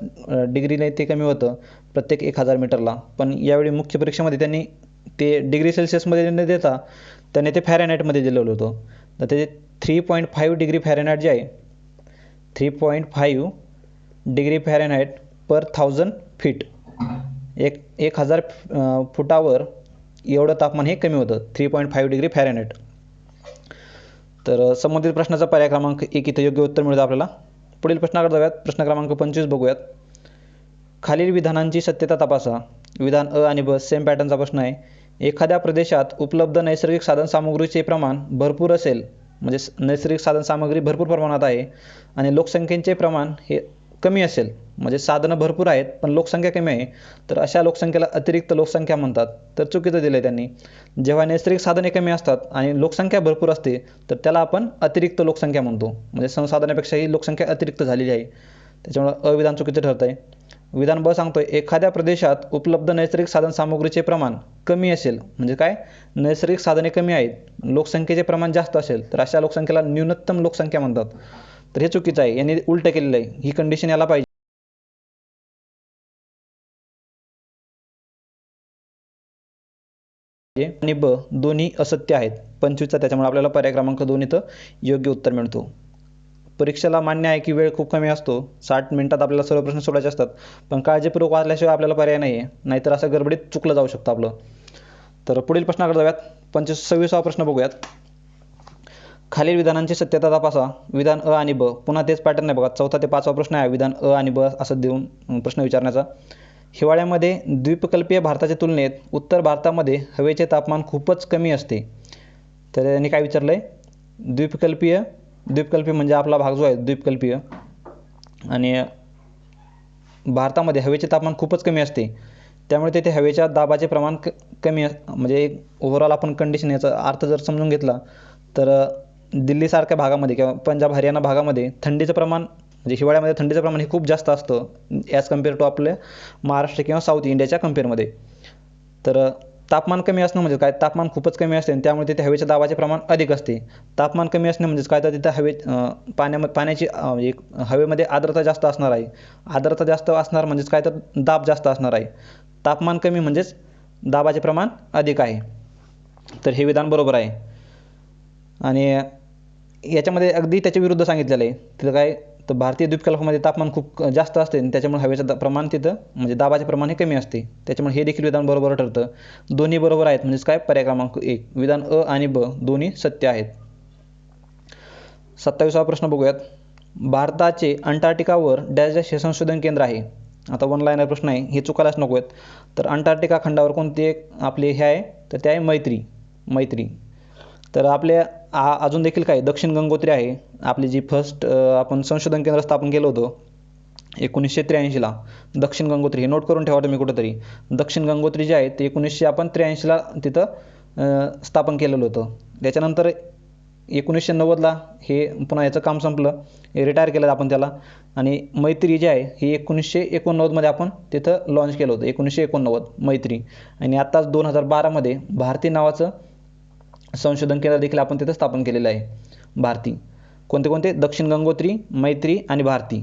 Speaker 1: डिग्रीने ते कमी होतं प्रत्येक 1000 मीटरला. पण यावेळी मुख्य परीक्षेमध्ये त्यांनी ते डिग्री सेल्सिअसमध्ये न देता त्यांनी ते फॅरेनहाईटमध्ये दिलेलं होतं. तर ते 3.5 डिग्री फॅरेनहाईट जे आहे 3.5 डिग्री फॅरेनहाईट पर 1000 फीट 1000 फुटावर एवढं तापमान हे कमी होतं 3.5 डिग्री फॅरेनहाईट. तर संबंधित प्रश्नाचा पर्याय क्रमांक 1 इथे योग्य उत्तर मिळतं आपल्याला. पुढील प्रश्नाकडे जाऊयात. प्रश्न क्रमांक 25 बघूयात. खालील विधानांची सत्यता तपासा. विधान अ आणि ब सेम पॅटर्नचा प्रश्न आहे. एखाद्या प्रदेशात उपलब्ध नैसर्गिक साधनसामुग्रीचे प्रमाण भरपूर असेल म्हणजे नैसर्गिक साधनसामग्री भरपूर प्रमाणात आहे आणि लोकसंख्येचे प्रमाण हे कमी असेल म्हणजे साधनं भरपूर आहेत पण लोकसंख्या कमी आहे, तर अशा लोकसंख्येला अतिरिक्त लोकसंख्या म्हणतात. तर चुकीचं दिलं आहे त्यांनी. जेव्हा नैसर्गिक साधने कमी असतात आणि लोकसंख्या भरपूर असते तर त्याला आपण अतिरिक्त लोकसंख्या म्हणतो. म्हणजे संसाधनापेक्षा ही लोकसंख्या अतिरिक्त झालेली आहे. त्याच्यामुळे अविधान चुकीचं ठरतं आहे. विधान ब सांगतोय एखाद्या प्रदेशात उपलब्ध नैसर्गिक साधनसामुग्रीचे प्रमाण कमी असेल म्हणजे काय, नैसर्गिक साधने कमी आहेत, लोकसंख्येचे प्रमाण जास्त असेल तर अशा लोकसंख्येला न्यूनतम लोकसंख्या म्हणतात. तर हे चुकीचं आहे. यांनी उलटं केलेलं आहे. ही कंडिशन याला पाहिजे आणि ब दोन्ही असत्य आहेत. 25चा त्याच्यामुळे आपल्याला पर्याय क्रमांक 2 इथं योग्य उत्तर मिळतो. परीक्षेला मान्य आहे की वेळ खूप कमी असतो. 60 मिनिटात आपल्याला सर्व प्रश्न सोडायचे असतात. पण काळजीपूर्वक वाचल्याशिवाय आपल्याला पर्याय नाही आहे. नाहीतर असं गडबडीत चुकलं जाऊ शकतं आपलं. तर पुढील प्रश्नाकडे जाऊयात. 26वा प्रश्न बघूयात. खालील विधानांची सत्यता तपासा. विधान अ आणि ब. पुन्हा तेच पॅटर्न आहे बघा. 4था ते 5वा प्रश्न आहे विधान अ आणि ब असं देऊन प्रश्न विचारण्याचा. हिवाळ्यामध्ये द्वीपकल्पीय भारताच्या तुलनेत उत्तर भारतामध्ये हवेचे तापमान खूपच कमी असते. तर त्यांनी काय विचारलं आहे? द्वीपकल्पीय म्हणजे आपला भाग जो आहे द्वीपकल्पीय, आणि भारतामध्ये हवेचे तापमान खूपच कमी असते. त्यामुळे तेथे हवेच्या दाबाचे प्रमाण कमी म्हणजे ओव्हरऑल आपण कंडिशन याचा अर्थ जर समजून घेतला तर दिल्लीसारख्या भागामध्ये किंवा पंजाब हरियाणा भागामध्ये थंडीचं प्रमाण म्हणजे हिवाळ्यामध्ये थंडीचं प्रमाण हे खूप जास्त असतं ॲज कम्पेअर टू आपल्या महाराष्ट्र किंवा साऊथ इंडियाच्या कम्पेअरमध्ये. तर तापमान कमी असणं म्हणजे काय? तापमान खूपच कमी असते आणि त्यामुळे तिथे हवेच्या दाबाचे प्रमाण अधिक असते. तापमान कमी असणे म्हणजेच काय? तर तिथं पाण्याची एक हवेमध्ये आर्द्रता जास्त असणार आहे. आर्द्रता जास्त असणार म्हणजेच काय? तर दाब जास्त असणार आहे. तापमान कमी म्हणजेच दाबाचे प्रमाण अधिक आहे. तर हे विधान बरोबर आहे. आणि याच्यामध्ये अगदी त्याच्या विरुद्ध सांगितलेलं आहे. तिथं काय? तर भारतीय द्वीपकल्पामध्ये तापमान खूप जास्त असते आणि त्याच्यामुळे हवेचं प्रमाण तिथं म्हणजे दाबाचे प्रमाण हे कमी असते. त्याच्यामुळे हे देखील विधान बरोबर ठरतं. दोन्ही बरोबर आहेत म्हणजेच काय? पर्याय क्रमांक 1 विधान अ आणि ब दोन्ही सत्य आहेत. 27वा प्रश्न बघूयात. भारताचे अंटार्क्टिकावर डॅश डॅश हे संशोधन केंद्र आहे. आता वन लाईनर प्रश्न आहे, हे चुकायलाच नको आहेत. तर अंटार्क्टिका खंडावर कोणते एक आपले हे आहे? तर ते आहे मैत्री. तर आपल्या अजून देखील काय? दक्षिण गंगोत्री आहे. आपली जी फर्स्ट आपण संशोधन केंद्र स्थापन केलं होतं 1983ला. दक्षिण गंगोत्री हे नोट करून ठेवा तुम्ही कुठंतरी. दक्षिण गंगोत्री जे आहे ते 1983ला तिथं स्थापन केलेलं होतं. त्याच्यानंतर 1990ला हे पुन्हा याचं काम संपलं, हे रिटायर केलं आपण त्याला. आणि मैत्री जे आहे हे 1989मध्ये आपण तिथं लॉन्च केलं होतं. 1989 मैत्री. आणि आत्ताच 2012मध्ये भारती नावाचं संशोधन केंद्र देखील आपण तिथं स्थापन केलेलं आहे. भारती. कोणते? दक्षिण गंगोत्री, मैत्री आणि भारती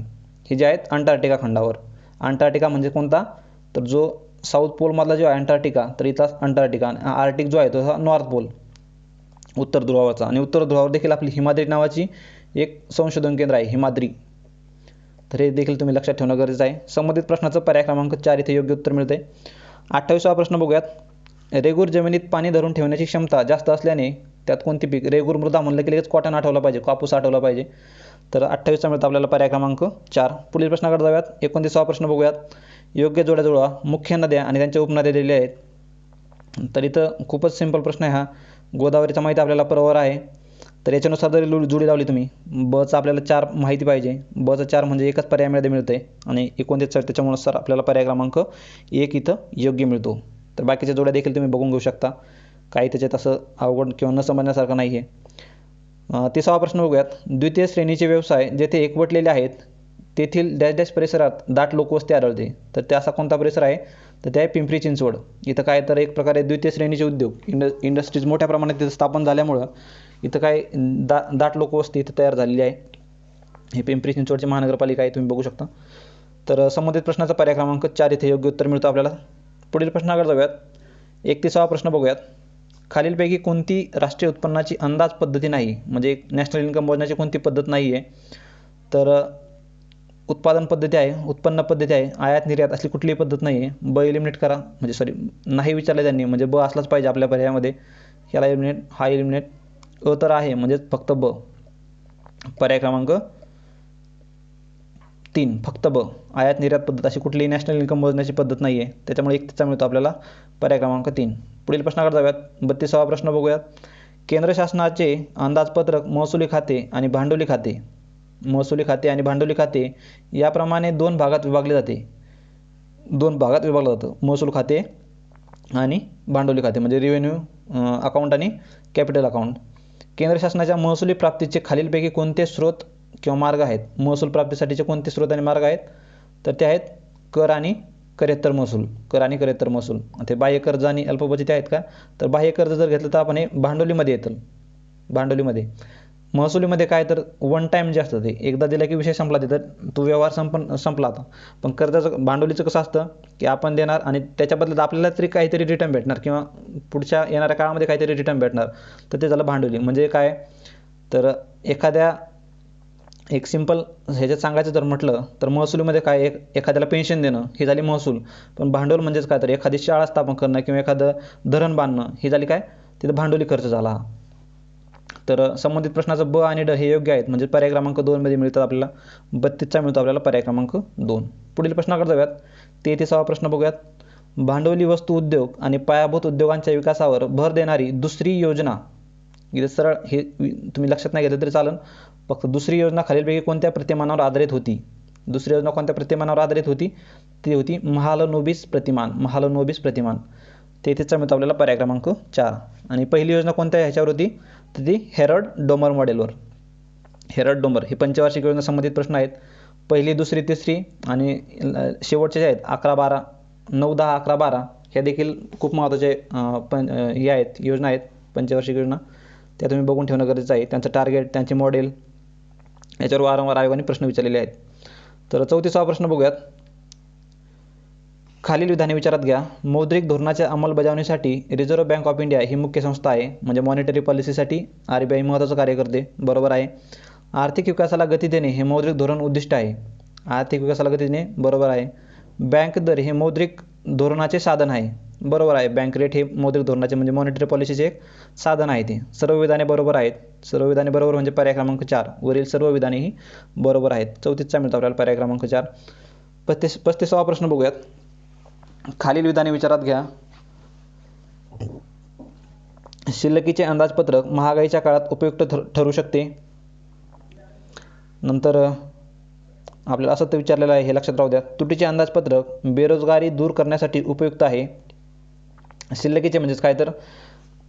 Speaker 1: हे जे आहेत अंटार्क्टिका खंडावर. अंटार्क्टिका म्हणजे कोणता? तर जो साऊथ पोलमधला जो आहे अंटार्क्टिका, तर इथला अंटार्क्टिका. आर्टिक जो आहे तो हा नॉर्थ पोल उत्तर ध्रुवावरचा. आणि उत्तर ध्रुवावर देखील आपली हिमाद्री नावाची एक संशोधन केंद्र आहे, हिमाद्री. तर हे देखील तुम्ही लक्षात ठेवणं गरजेचं आहे. संबंधित प्रश्नाचं पर्याय क्रमांक 4 इथे योग्य उत्तर मिळते. 28वा प्रश्न बघूयात. रेगूर जमिनीत पाणी धरून ठेवण्याची क्षमता जास्त असल्याने त्यात कोणती पीक? रेगूर मृदा म्हणलं की लगेच कॉटन आठवलं पाहिजे, कापूस आठवला पाहिजे. तर 28चा मिळतं आपल्याला पर्याय क्रमांक 4. पुढील प्रश्नाकडे जाऊयात. 29वा प्रश्न बघूयात. योग्य जोड्या जुळवा. मुख्य नद्या आणि त्यांच्या उपनद्या दिलेल्या आहेत. तर इथं खूपच सिंपल प्रश्न आहे हा. गोदावरीचा माहिती आपल्याला प्रवर आहे. तर याच्यानुसार जरी जोडी लावली तुम्ही, बचं आपल्याला 4 माहिती पाहिजे. बचं 4 म्हणजे एकच पर्याय मिळते आणि 29 त्याच्यानुसार आपल्याला पर्याय क्रमांक 1 इथं योग्य मिळतो. तर बाकीच्या जोड्या देखील तुम्ही बघून घेऊ शकता. काही त्याच्यात असं अवघड किंवा न समजण्यासारखं नाही आहे. 30वा प्रश्न बघूयात. द्वितीय श्रेणीचे व्यवसाय जेथे एकवटलेले आहेत तेथील डॅश डॅश परिसरात दाट लोकवस्ती आढळते. तर ते असा कोणता परिसर आहे? तर ते आहे पिंपरी चिंचवड. इथं काय? तर एक प्रकारे द्वितीय श्रेणीचे उद्योग इंडस्ट्रीज मोठ्या प्रमाणात तिथं स्थापन झाल्यामुळं इथं काय दाट लोकवस्ती इथं तयार झालेली आहे. ही पिंपरी चिंचवडची महानगरपालिका आहे, तुम्ही बघू शकता. तर संबंधित प्रश्नाचा पर्याय क्रमांक 4 इथे योग्य उत्तर मिळतं आपल्याला. पुढील प्रश्नाकडे जाऊयात. 31वा प्रश्न बघूयात. खालीलपैकी कोणती राष्ट्रीय उत्पन्नाची अंदाज पद्धती नाही? म्हणजे नॅशनल इन्कम मोजण्याची कोणती पद्धत नाही आहे? तर उत्पादन पद्धती आहे, उत्पन्न पद्धती आहे, आयात निर्यात असली कुठलीही पद्धत नाही आहे. ब एलिमिनेट करा, म्हणजे नाही विचारलं त्यांनी, म्हणजे ब असलाच पाहिजे आपल्या पर्यायामध्ये. ह्याला एलिमिनेट, हा एलिमिनेट. अ तर आहे म्हणजे फक्त ब. पर्याय क्रमांक 3 फक्त ब. आयात निर्यात पद्धत अशी कुठलीही नॅशनल इन्कम मोजण्याची पद्धत नाही आहे. त्याच्यामुळे 31चा मिळतो आपल्याला पर्याय क्रमांक 3. पुढील प्रश्नाकडे जाऊयात. 32वा प्रश्न बघूयात. केंद्र शासनाचे अंदाजपत्रक महसुली खाते आणि भांडवली खाते. महसुली खाते आणि भांडवली खाते याप्रमाणे 2 भागात विभागले जाते. 2 भागात विभागलं जातं महसूल खाते आणि भांडवली खाते, म्हणजे रेव्हेन्यू अकाउंट आणि कॅपिटल अकाउंट. केंद्र शासनाच्या महसुली प्राप्तीचे खालीलपैकी कोणते स्रोत किंवा मार्ग आहेत? महसूल प्राप्तीसाठीचे कोणते स्रोत आणि मार्ग आहेत? तर ते आहेत कर आणि करेत्तर महसूल. ते बाह्य कर्ज आणि अल्पबचती आहेत का? तर बाह्य कर्ज जर घेतलं तर आपण हे भांडवलीमध्ये येतं. भांडवलीमध्ये. महसुलीमध्ये काय? तर वन टाईम जे असतं ते एकदा दिलं की विषय संपला, तिथं तो व्यवहार संपला आता. पण कर्जाचं भांडवलीचं कसं असतं की आपण देणार आणि त्याच्या बदल्यात आपल्याला तरी काहीतरी रिटर्न भेटणार किंवा पुढच्या येणाऱ्या काळामध्ये काहीतरी रिटर्न भेटणार. तर ते झालं भांडवली. म्हणजे काय? तर एक सिंपल ह्याच्यात सांगायचं जर म्हटलं तर महसुलीमध्ये काय? एखाद्याला पेन्शन देणं ही झाली महसूल. पण भांडवल म्हणजेच काय? तर एखादी शाळा स्थापन करणं किंवा एखादं धरण बांधणं ही झाली काय? तिथं भांडवली खर्च झाला. तर संबंधित प्रश्नाचं ब आणि ड हे योग्य आहेत, म्हणजे पर्याय क्रमांक 2 मध्ये मिळतात आपल्याला. 32चा मिळतो आपल्याला पर्याय क्रमांक 2. पुढील प्रश्नाकडे जाऊयात. 33वा प्रश्न बघूयात. भांडवली वस्तू उद्योग आणि पायाभूत उद्योगांच्या विकासावर भर देणारी दुसरी योजना, इथे सरळ हे तुम्ही लक्षात नाही घेतलं तरी चालेल, फक्त दुसरी योजना खालीलपैकी कोणत्या प्रतिमानावर आधारित होती? दुसरी योजना कोणत्या प्रतिमानावर आधारित होती? ती होती महालनोबिस प्रतिमान. महालनोबिस प्रतिमान. 33चा मिळतो आपल्याला पर्याय क्रमांक 4. आणि पहिली योजना कोणत्या ह्याच्यावर होती? तर ती हेरड डोमर मॉडेलवर. हेरड डोमर हे पंचवार्षिक योजना संबंधित प्रश्न आहेत. पहिली, दुसरी, तिसरी आणि शेवटचे जे आहेत 11, 12, 9, 10, 11, 12 ह्या देखील खूप महत्त्वाचे हे आहेत, योजना आहेत पंचवार्षिक योजना. त्या तुम्ही बघून ठेवणं गरजेचं आहे. त्यांचं टार्गेट, त्यांचे मॉडेल याच्यावर वारंवार आयोगाने प्रश्न विचारलेले आहेत. तर 34वा प्रश्न बघूयात. खालील विधाने विचारात घ्या. मौद्रिक धोरणाच्या अंमलबजावणीसाठी रिझर्व्ह बँक ऑफ इंडिया ही मुख्य संस्था आहे, म्हणजे मॉनिटरी पॉलिसीसाठी RBI महत्त्वाचं कार्य करते. बरोबर आहे. आर्थिक विकासाला गती देणे हे मौद्रिक धोरण उद्दिष्ट आहे. आर्थिक विकासाला गती देणे बरोबर आहे. बँक दर हे मौद्रिक धोरणाचे साधन आहे. बरोबर आहे. बँक रेट हे मौद्रिक धोरणाचे म्हणजे मॉनिटरी पॉलिसीचे एक साधन आहे ते. सर्व विधाने बरोबर आहेत. सर्व विधाने बरोबर म्हणजे पर्याय क्रमांक 4. वरील सर्व विधाने ही बरोबर आहेत. 34चा मिळतो आपल्याला पर्याय क्रमांक 4. 35वा प्रश्न बघूयात. खालील विधाने विचारात घ्या. शिल्लकीचे अंदाजपत्रक महागाईच्या काळात उपयुक्त ठरू शकते. नंतर आपल्याला असं तर विचारलेलं आहे, हे लक्षात राहू द्या. तुटीचे अंदाजपत्रक बेरोजगारी दूर करण्यासाठी उपयुक्त आहे. शिल्लकीचे म्हणजेच काय तर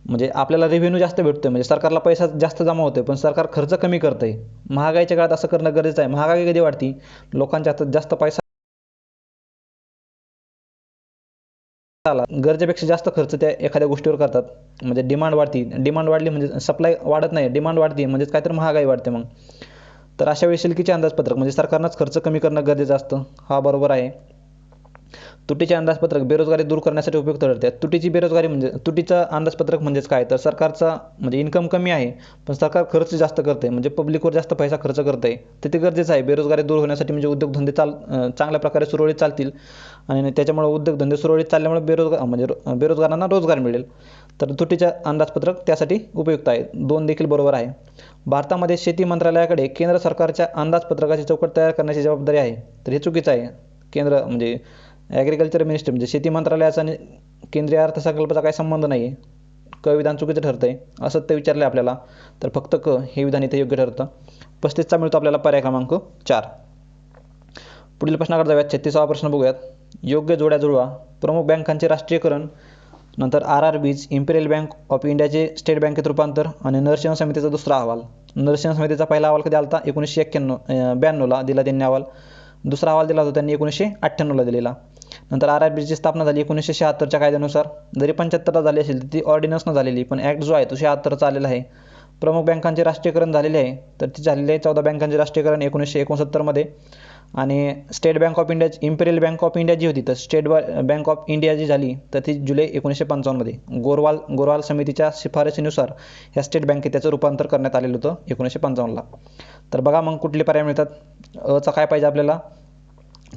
Speaker 1: म्हणजे आपल्याला रेव्हेन्यू जास्त भेटतोय, म्हणजे सरकारला पैसा जास्त जमा होतोय, पण सरकार खर्च कमी करतंय. महागाईच्या काळात असं करणं गरजेचं आहे. महागाई कधी वाढती? लोकांच्या हातात जास्त पैसा आला, गरजेपेक्षा जास्त खर्च त्या एखाद्या गोष्टीवर करतात, म्हणजे डिमांड वाढती. डिमांड वाढली म्हणजे सप्लाय वाढत नाही, डिमांड वाढते, म्हणजेच काय तर महागाई वाढते मग. तर अशा वेळी शिल्लकीचे अंदाजपत्रक म्हणजे सरकारनंच खर्च कमी करणं गरजेचं असतं. हा बरोबर आहे. तुटीचे अंदाजपत्रक बेरोजगारी दूर करण्यासाठी उपयुक्त ठरते. तुटीची बेरोजगारी म्हणजे तुटीचं अंदाजपत्रक म्हणजेच काय तर सरकारचा म्हणजे इन्कम कमी आहे, पण सरकार खर्च जास्त करते, म्हणजे पब्लिकवर जास्त पैसा खर्च करते. तर ते गरजेचं आहे बेरोजगारी दूर होण्यासाठी, म्हणजे उद्योगधंदे चांगल्या प्रकारे सुरळीत चालतील आणि त्याच्यामुळे उद्योगधंदे सुरळीत चालल्यामुळे बेरोजगारांना रोजगार मिळेल. तर तुटीचं अंदाजपत्रक त्यासाठी उपयुक्त आहे. 2 देखील बरोबर आहे. भारतामध्ये शेती मंत्रालयाकडे केंद्र सरकारच्या अंदाजपत्रकाची चौकट तयार करण्याची जबाबदारी आहे. तर हे चुकीचं आहे. केंद्र म्हणजे ॲग्रिकल्चर मिनिस्ट्री म्हणजे शेती मंत्रालयाचा आणि केंद्रीय अर्थसंकल्पाचा काही संबंध नाही आहे. क विधान चुकीचं ठरतं आहे असं ते विचारलं आपल्याला. तर फक्त क हे विधान इथे योग्य ठरतं. 35चा मिळतो आपल्याला पर्याय क्रमांक 4. पुढील प्रश्नाकडे जाऊयात. 36वा प्रश्न बघूयात. योग्य जोड्या जुळवा. प्रमुख बँकांचे राष्ट्रीयकरण, नंतर RRBs, इम्पिरियल बँक ऑफ इंडियाचे स्टेट बँकेत रूपांतर आणि नरसिंह समितीचा दुसरा अहवाल. नरसिंह समितीचा पहिला अहवाल कधी आला होता? 1992ला दिला त्यांनी अहवाल. दुसरा अहवाल दिला होता त्यांनी 1998ला दिलेला. नंतर RRBची स्थापना झाली 1976च्या कायद्यानुसार. जरी 75ला झाली असेल तर ती ऑर्डिनन्सनं झालेली, पण ॲक्ट जो आहे तो 76चा आलेला आहे. प्रमुख बँकांचे राष्ट्रीयकरण झालेले आहे, तर ती झालेली आहे 14 बँकांचे राष्ट्रीयकरण 1969मध्ये. आणि state bank of India, imperial bank of India जी होती, तर स्टेट बँक ऑफ इंडिया जी झाली तर ती जुलै 1955मध्ये गोरवाल समितीच्या शिफारशीनुसार ह्या स्टेट बँकेत त्याचं रूपांतर करण्यात आलेलं होतं 1955ला. तर बघा मग कुठले पर्याय मिळतात. अचा काय पाहिजे आपल्याला?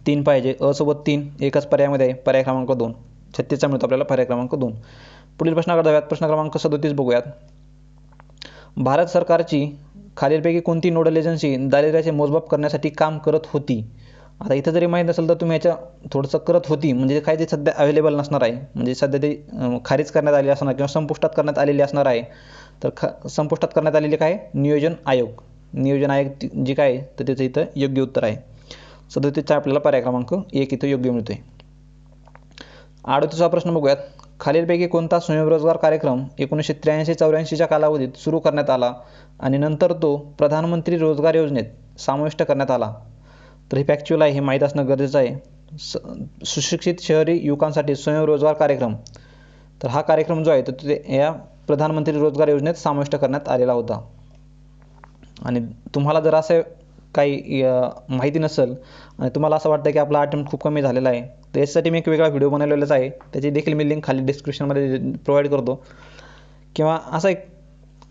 Speaker 1: 3 पाहिजे. सोबत 3 एकच पर्यायामध्ये आहे, पर्याय क्रमांक 2. 36चा मिळतो आपल्याला पर्याय क्रमांक 2. पुढील प्रश्नाकडे जाऊयात. प्रश्न क्रमांक 37 बघूयात. भारत सरकारची खालीलपैकी कोणती नोडल एजन्सी दारिद्र्याचे मोजमाप करण्यासाठी काम करत होती? आता इथं जरी माहीत नसेल तर तुम्ही याच्या थोडंसं करत होती म्हणजे काय ते सध्या अवेलेबल नसणार आहे, म्हणजे सध्या ते खारिज करण्यात आली असणार किंवा संपुष्टात करण्यात आलेली असणार आहे. तर संपुष्टात करण्यात आलेले काय? नियोजन आयोग. नियोजन आयोग जी काय तर त्याचं इथं योग्य उत्तर आहे. 37चा आपल्याला पर्याय क्रमांक 1 इथं योग्य मिळतोय. 38वा प्रश्न बघूयात. खालीलपैकी कोणता स्वयंरोजगार कार्यक्रम 1983-84च्या कालावधीत सुरू करण्यात आला आणि नंतर तो प्रधानमंत्री रोजगार योजनेत समाविष्ट करण्यात आला? तर हे फॅक्च्युअल आहे, हे माहीत असणं गरजेचं आहे. सुशिक्षित शहरी युवकांसाठी स्वयंरोजगार कार्यक्रम, तर हा कार्यक्रम जो आहे तो ते या प्रधानमंत्री रोजगार योजनेत समाविष्ट करण्यात आलेला होता. आणि तुम्हाला जर असं काही माहिती नसेल आणि तुम्हाला असं वाटतं की आपला अटेम्प्ट खूप कमी झालेला आहे, तर यासाठी मी एक वेगळा व्हिडिओ बनवलेलाच आहे, त्याची देखील मी लिंक खाली डिस्क्रिप्शनमध्ये प्रोव्हाइड करतो. किंवा असं एक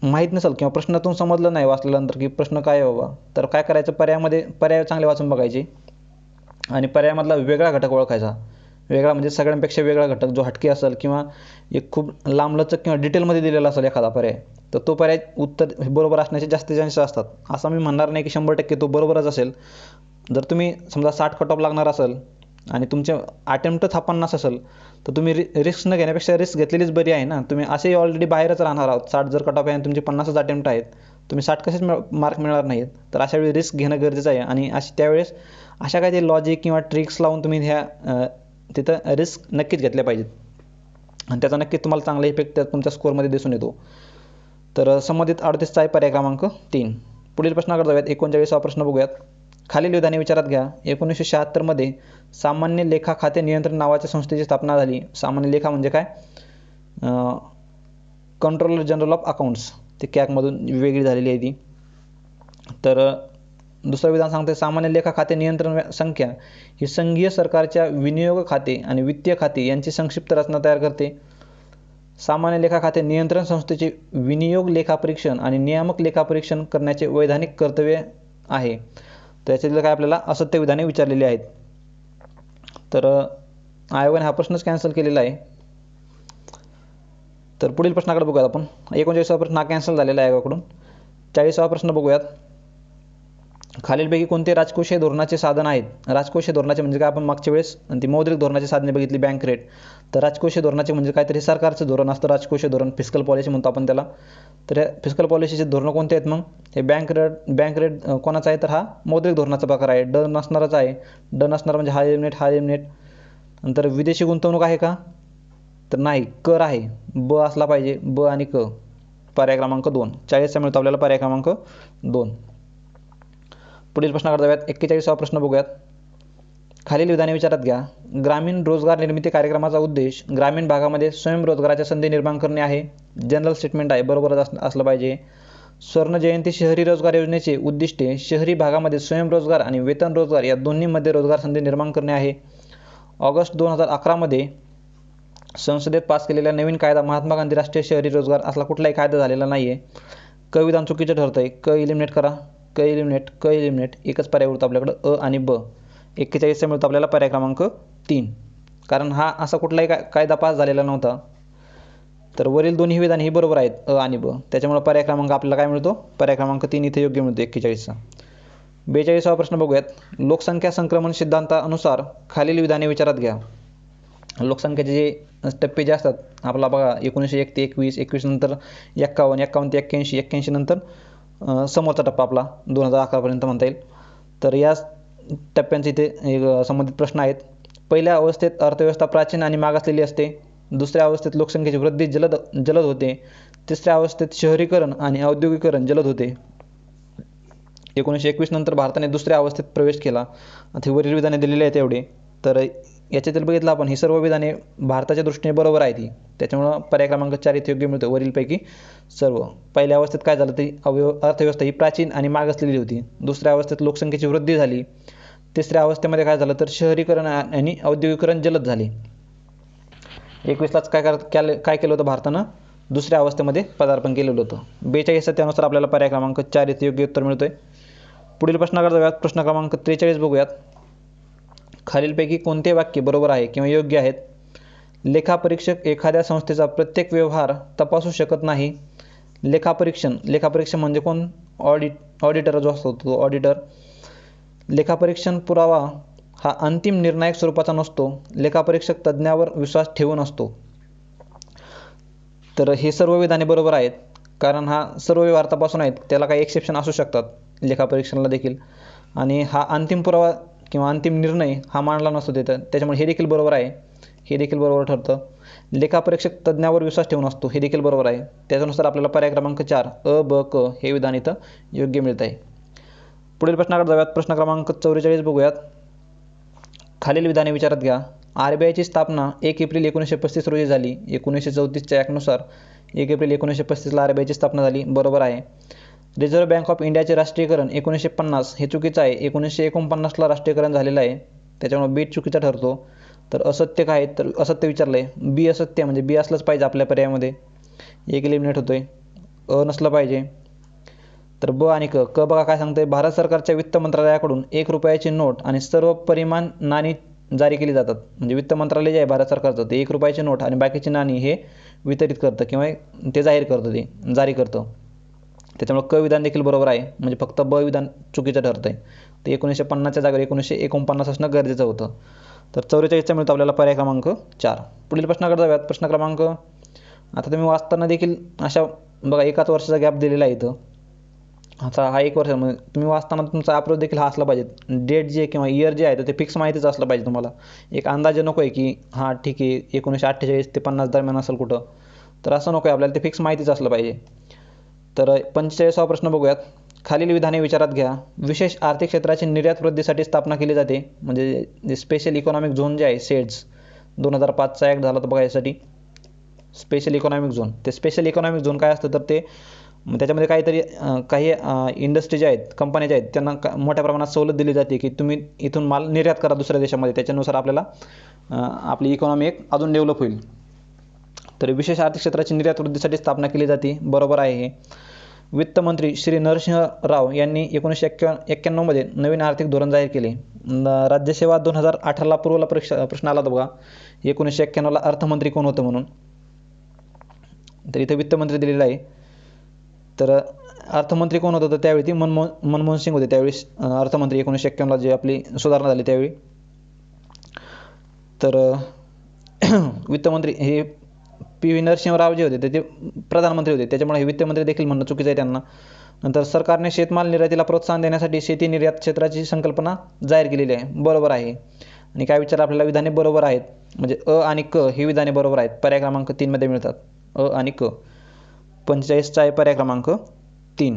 Speaker 1: माहीत नसेल किंवा प्रश्नातून समजलं नाही वाचल्यानंतर की प्रश्न काय आहे बाबा, तर काय करायचं, पर्याय चांगले वाचून बघायचे आणि पर्यायामधला वेगळा घटक ओळखायचा. वेगळा म्हणजे सगळ्यांपेक्षा वेगळा घटक जो हटके असेल किंवा एक खूप लांबलचक किंवा डिटेलमध्ये दिलेला असेल एखादा पर्याय, तर तो पर्याय उत्तर बरोबर असण्याचे जास्त चान्सेस असतात. असं मी म्हणणार नाही की 100% तो बरोबरच असेल. जर तुम्ही समजा 60 कट ऑफ लागणार असेल आणि तुमचे अटेम्प्टच हा 50 असेल, तर तुम्ही रिस्क न घेण्यापेक्षा रिस्क घेतलेलीच बरी आहे ना. तुम्ही असेही ऑलरेडी बाहेरच राहणार आहोत. 60 जर कट ऑफ आहे आणि तुमचे 50च अटेम्प्ट आहेत, तुम्ही 60 कसेच मार्क मिळणार नाहीत. तर अशा वेळी रिस्क घेणं गरजेचं आहे आणि त्यावेळेस अशा काही लॉजिक किंवा ट्रिक्स लावून तुम्ही तिथं रिस्क नक्कीच घेतल्या पाहिजेत आणि त्याचा नक्कीच तुम्हाला चांगला इफेक्ट तुमच्या स्कोअरमध्ये दिसून येतो. तर संबंधित 38चा आहे पर्याय क्रमांक 3. पुढील प्रश्नाकडे जाऊयात. 39वा प्रश्न बघूयात. खालील विधाने विचारात घ्या. 1976 मध्ये सामान्य लेखा खाते नियंत्रण नावाच्या संस्थेची स्थापना झाली. सामान्य लेखा म्हणजे काय? कंट्रोलर जनरल ऑफ अकाउंट्स, ते कॅगमधून वेगळी झालेली आहे ती. तर दुसरं विधान सांगते, सामान्य लेखा खाते नियंत्रण संख्या ही संघीय सरकारच्या विनियोग खाते आणि वित्तीय खाते यांची संक्षिप्त रचना तयार करते. सामान्य लेखा खाते नियंत्रण संस्थेचे विनियोग लेखापरीक्षण आणि नियामक लेखापरीक्षण करण्याचे वैधानिक कर्तव्य आहे. तर याच्यातलं काय आपल्याला असत्य विधाने विचारलेली आहेत. तर आयोगाने हा प्रश्नच कॅन्सल केलेला आहे. तर पुढील प्रश्नाकडे बघूयात आपण. 39वा प्रश्न हा कॅन्सल झालेला आहे आयोगाकडून. 40वा प्रश्न बघूयात. खालीलपैकी कोणते राजकोषीय धोरणाचे साधन आहेत? राजकोषीय धोरणाचे म्हणजे काय, आपण मागच्या वेळेस ती मौद्रिक धोरणाची साधने बघितली, बँक रेट. तर राजकोषीय धोरणाचे म्हणजे काहीतरी सरकारचं धोरण असतं, राजकोषीय धोरण, फिस्कल पॉलिसी म्हणतो आपण त्याला. तर फिस्कल पॉलिसीचे धोरणं कोणते आहेत मग? हे बँक रेट कोणाचा आहे? तर हा मौद्रिक धोरणाचा प्रकार आहे. ड नसणारच आहे. ड नसणार म्हणजे हाय लिमिट. नंतर विदेशी गुंतवणूक आहे का? तर नाही. कर आहे. ब असला पाहिजे, ब आणि क. पर्याय क्रमांक 2. 40चा मिळतो आपल्याला पर्याय क्रमांक 2. पुढील प्रश्नाकडे जाऊयात. 41वा प्रश्न बघूयात. खालील विधाने विचारात घ्या. ग्रामीण रोजगार निर्मिती कार्यक्रमाचा उद्देश ग्रामीण भागामध्ये स्वयंरोजगाराच्या संधी निर्माण करणे आहे. जनरल स्टेटमेंट आहे, बरोबरच असलं पाहिजे. स्वर्ण जयंती शहरी रोजगार योजनेचे उद्दिष्टे शहरी भागामध्ये स्वयंरोजगार आणि वेतन रोजगार या दोन्हीमध्ये रोजगार संधी निर्माण करणे आहे. ऑगस्ट 2011 मध्ये संसदेत पास केलेला नवीन कायदा महात्मा गांधी राष्ट्रीय शहरी रोजगार असला कुठलाही कायदा झालेला नाही आहे. क विधान चुकीचं ठरतंय. क इलिमिनेट करा. क इलिमिनेट एकच पर्याय उरतो आपल्याकडं, अ आणि ब. 41चा मिळतो आपल्याला पर्याय क्रमांक 3. कारण हा असा कुठलाही कायदा पास झालेला नव्हता. तर वरील दोन्ही विधाने ही बरोबर आहेत, अ आणि ब. त्याच्यामुळे पर्याय क्रमांक आपल्याला काय मिळतो? पर्याय क्रमांक 3 इथे योग्य मिळतो 41चा. 42वा प्रश्न बघूयात. लोकसंख्या संक्रमण सिद्धांतानुसार खालील विधाने विचारात घ्या. लोकसंख्येचे जे टप्पे जे असतात आपला बघा, 1901 ते 21, 21 नंतर 51, 51 ते 81, 81 नंतर समोरचा टप्पा आपला 2011 पर्यंत म्हणता येईल. तर या टप्प्यांचे इथे संबंधित प्रश्न आहेत. पहिल्या अवस्थेत अर्थव्यवस्था प्राचीन आणि मागासलेली असते. दुसऱ्या अवस्थेत लोकसंख्येची वृद्धी जलद होते. तिसऱ्या अवस्थेत शहरीकरण आणि औद्योगिकरण जलद होते. 1921 नंतर भारताने दुसऱ्या अवस्थेत प्रवेश केला. आता वरील विधाने दिलेली आहेत एवढे. तर याच्यातील बघितलं आपण, ही सर्व विधाने भारताच्या दृष्टीने बरोबर आहे ती. त्याच्यामुळं पर्याय क्रमांक 4 इथे योग्य मिळतो वरीलपैकी सर्व. पहिल्या अवस्थेत काय झालं, ती अर्थव्यवस्था ही प्राचीन आणि मागासलेली होती. दुसऱ्या अवस्थेत लोकसंख्येची वृद्धी झाली. तिसऱ्या अवस्थेमध्ये काय झालं, तर शहरीकरण आणि औद्योगिकरण जलद झाले. 21लाच काय केलं होतं भारतानं? दुसऱ्या अवस्थेमध्ये पदार्पण केलेलं होतं. 42 त्यानुसार आपल्याला पर्याय क्रमांक 4 इथे योग्य उत्तर मिळतोय. पुढील प्रश्नाकडे जाऊयात. प्रश्न क्रमांक 43 बघूयात. खालीलपैकी कोणते वाक्य बरोबर आहे किंवा योग्य आहेत? लेखापरीक्षक एखाद्या संस्थेचा प्रत्येक व्यवहार तपासू शकत नाही. लेखापरीक्षण म्हणजे कोण? ऑडिटर जो असतो तो ऑडिटर. लेखापरीक्षण पुरावा हा अंतिम निर्णायक स्वरूपाचा नसतो. लेखापरीक्षक तज्ज्ञावर विश्वास ठेवून असतो. तर हे सर्व विधाने बरोबर आहेत, कारण हा सर्व व्यवहार तपासून आहेत. त्याला काही एक्सेप्शन असू शकतात लेखापरीक्षणाला देखील. आणि हा अंतिम पुरावा किंवा अंतिम निर्णय हा मांडला नसतो तिथं. त्याच्यामुळे हे देखील बरोबर आहे. हे देखील बरोबर ठरतं. लेखापरीक्षक तज्ज्ञावर विश्वास ठेवून असतो, हे देखील बरोबर आहे. त्याच्यानुसार आपल्याला पर्याय क्रमांक 4 अ, ब, क हे विधान इथं योग्य मिळत आहे. पुढील प्रश्नाकडे जाऊयात. प्रश्न क्रमांक 44 बघूयात. खालील विधाने विचारात घ्या. RBIची स्थापना 1 एप्रिल 1935 रोजी झाली. 1934च्या ॲक्टनुसार 1 एप्रिल 1935ला RBIची स्थापना झाली, बरोबर आहे. रिझर्व्ह बँक ऑफ इंडियाचे राष्ट्रीयकरण 1950 हे चुकीचं आहे. 1949ला राष्ट्रीयकरण झालेलं आहे. त्याच्यामुळे बी चुकीचा ठरतो. तर असत्य काय आहे? तर असत्य विचारलं आहे. बी असत्य म्हणजे बी असलंच पाहिजे आपल्या पर्यायामध्ये. एक इलिमिनेट होतोय. अ नसलं पाहिजे. तर ब आणि क बघा काय सांगतंय. भारत सरकारच्या वित्त मंत्रालयाकडून 1 रुपयाची नोट आणि सर्व परिमाण नाणी जारी केली जातात. म्हणजे वित्त मंत्रालय जे आहे भारत सरकारचं ते 1 रुपयाची नोट आणि बाकीची नाणी हे वितरित करतं किंवा ते जाहीर करतं, ते जारी करतं. त्याच्यामुळे क विधान देखील बरोबर आहे, म्हणजे फक्त ब विधान चुकीचं ठरतं आहे. ते 1950च्या जागेवर 1949 असणं गरजेचं होतं. तर 44चा मिळतो आपल्याला पर्याय क्रमांक 4. पुढील प्रश्नाकडे जाऊयात. प्रश्न क्रमांक, आता तुम्ही वाचताना देखील अशा बघा एकाच वर्षाचा गॅप दिलेला आहे इथं. आता हा 1 वर्ष म्हणजे तुम्ही वाचताना तुमचा अप्रोच देखील हा असला पाहिजे. डेट जे किंवा इयर जे आहे तर ते फिक्स माहितीच असलं पाहिजे तुम्हाला. एक अंदाजे नको आहे की हां ठीक आहे 1948 ते 50 दरम्यान असेल कुठं. तर असं नको आहे, आपल्याला ते फिक्स माहितीच असलं पाहिजे. तर 45वा प्रश्न बघूयात. खालील विधाने विचारात घ्या. विशेष आर्थिक क्षेत्राची निर्यात वृद्धीसाठी स्थापना केली जाते. म्हणजे जे स्पेशल इकॉनॉमिक झोन जे आहे सेड्स 2005चा ॲक्ट झाला तर बघा यासाठी स्पेशल इकॉनॉमिक झोन. ते स्पेशल इकॉनॉमिक झोन काय असतं तर ते त्याच्यामध्ये काहीतरी काही इंडस्ट्री ज्या आहेत, कंपन्या ज्या आहेत त्यांना मोठ्या प्रमाणात सवलत दिली जाते की तुम्ही इथून माल निर्यात करा दुसऱ्या देशामध्ये. त्याच्यानुसार आपल्याला आपली इकॉनॉमी एक अजून डेव्हलप होईल. तर विशेष आर्थिक क्षेत्राची निर्यात वृद्धीसाठी स्थापना केली जाते, बरोबर आहे हे. वित्तमंत्री श्री नरसिंह राव यांनी 1991मध्ये नवीन आर्थिक धोरण जाहीर केले. राज्यसेवा 2018ला पूर्वला प्रश्न आला होता बघा, 1991ला अर्थमंत्री कोण होतं म्हणून. तर इथे वित्तमंत्री दिलेला आहे. तर अर्थमंत्री कोण होतं तर त्यावेळी ती मनमोहन सिंग होते त्यावेळी अर्थमंत्री 1991ला जे आपली सुधारणा झाली त्यावेळी. तर वित्तमंत्री हे पी.व्ही. नरसिंहराव जे होते ते प्रधानमंत्री होते, त्याच्यामुळे हे वित्तमंत्री देखील म्हणणं चुकीचं आहे त्यांना. नंतर सरकारने शेतमाल निर्यातीला प्रोत्साहन देण्यासाठी शेती निर्यात क्षेत्राची संकल्पना जाहीर केलेली आहे, बरोबर आहे. आणि काय विचार आपल्याला विधाने बरोबर आहेत, म्हणजे अ आणि क ही विधाने बरोबर आहेत. पर्याय क्रमांक 3 मध्ये मिळतात अ आणि क. 45चा आहे पर्याय क्रमांक 3.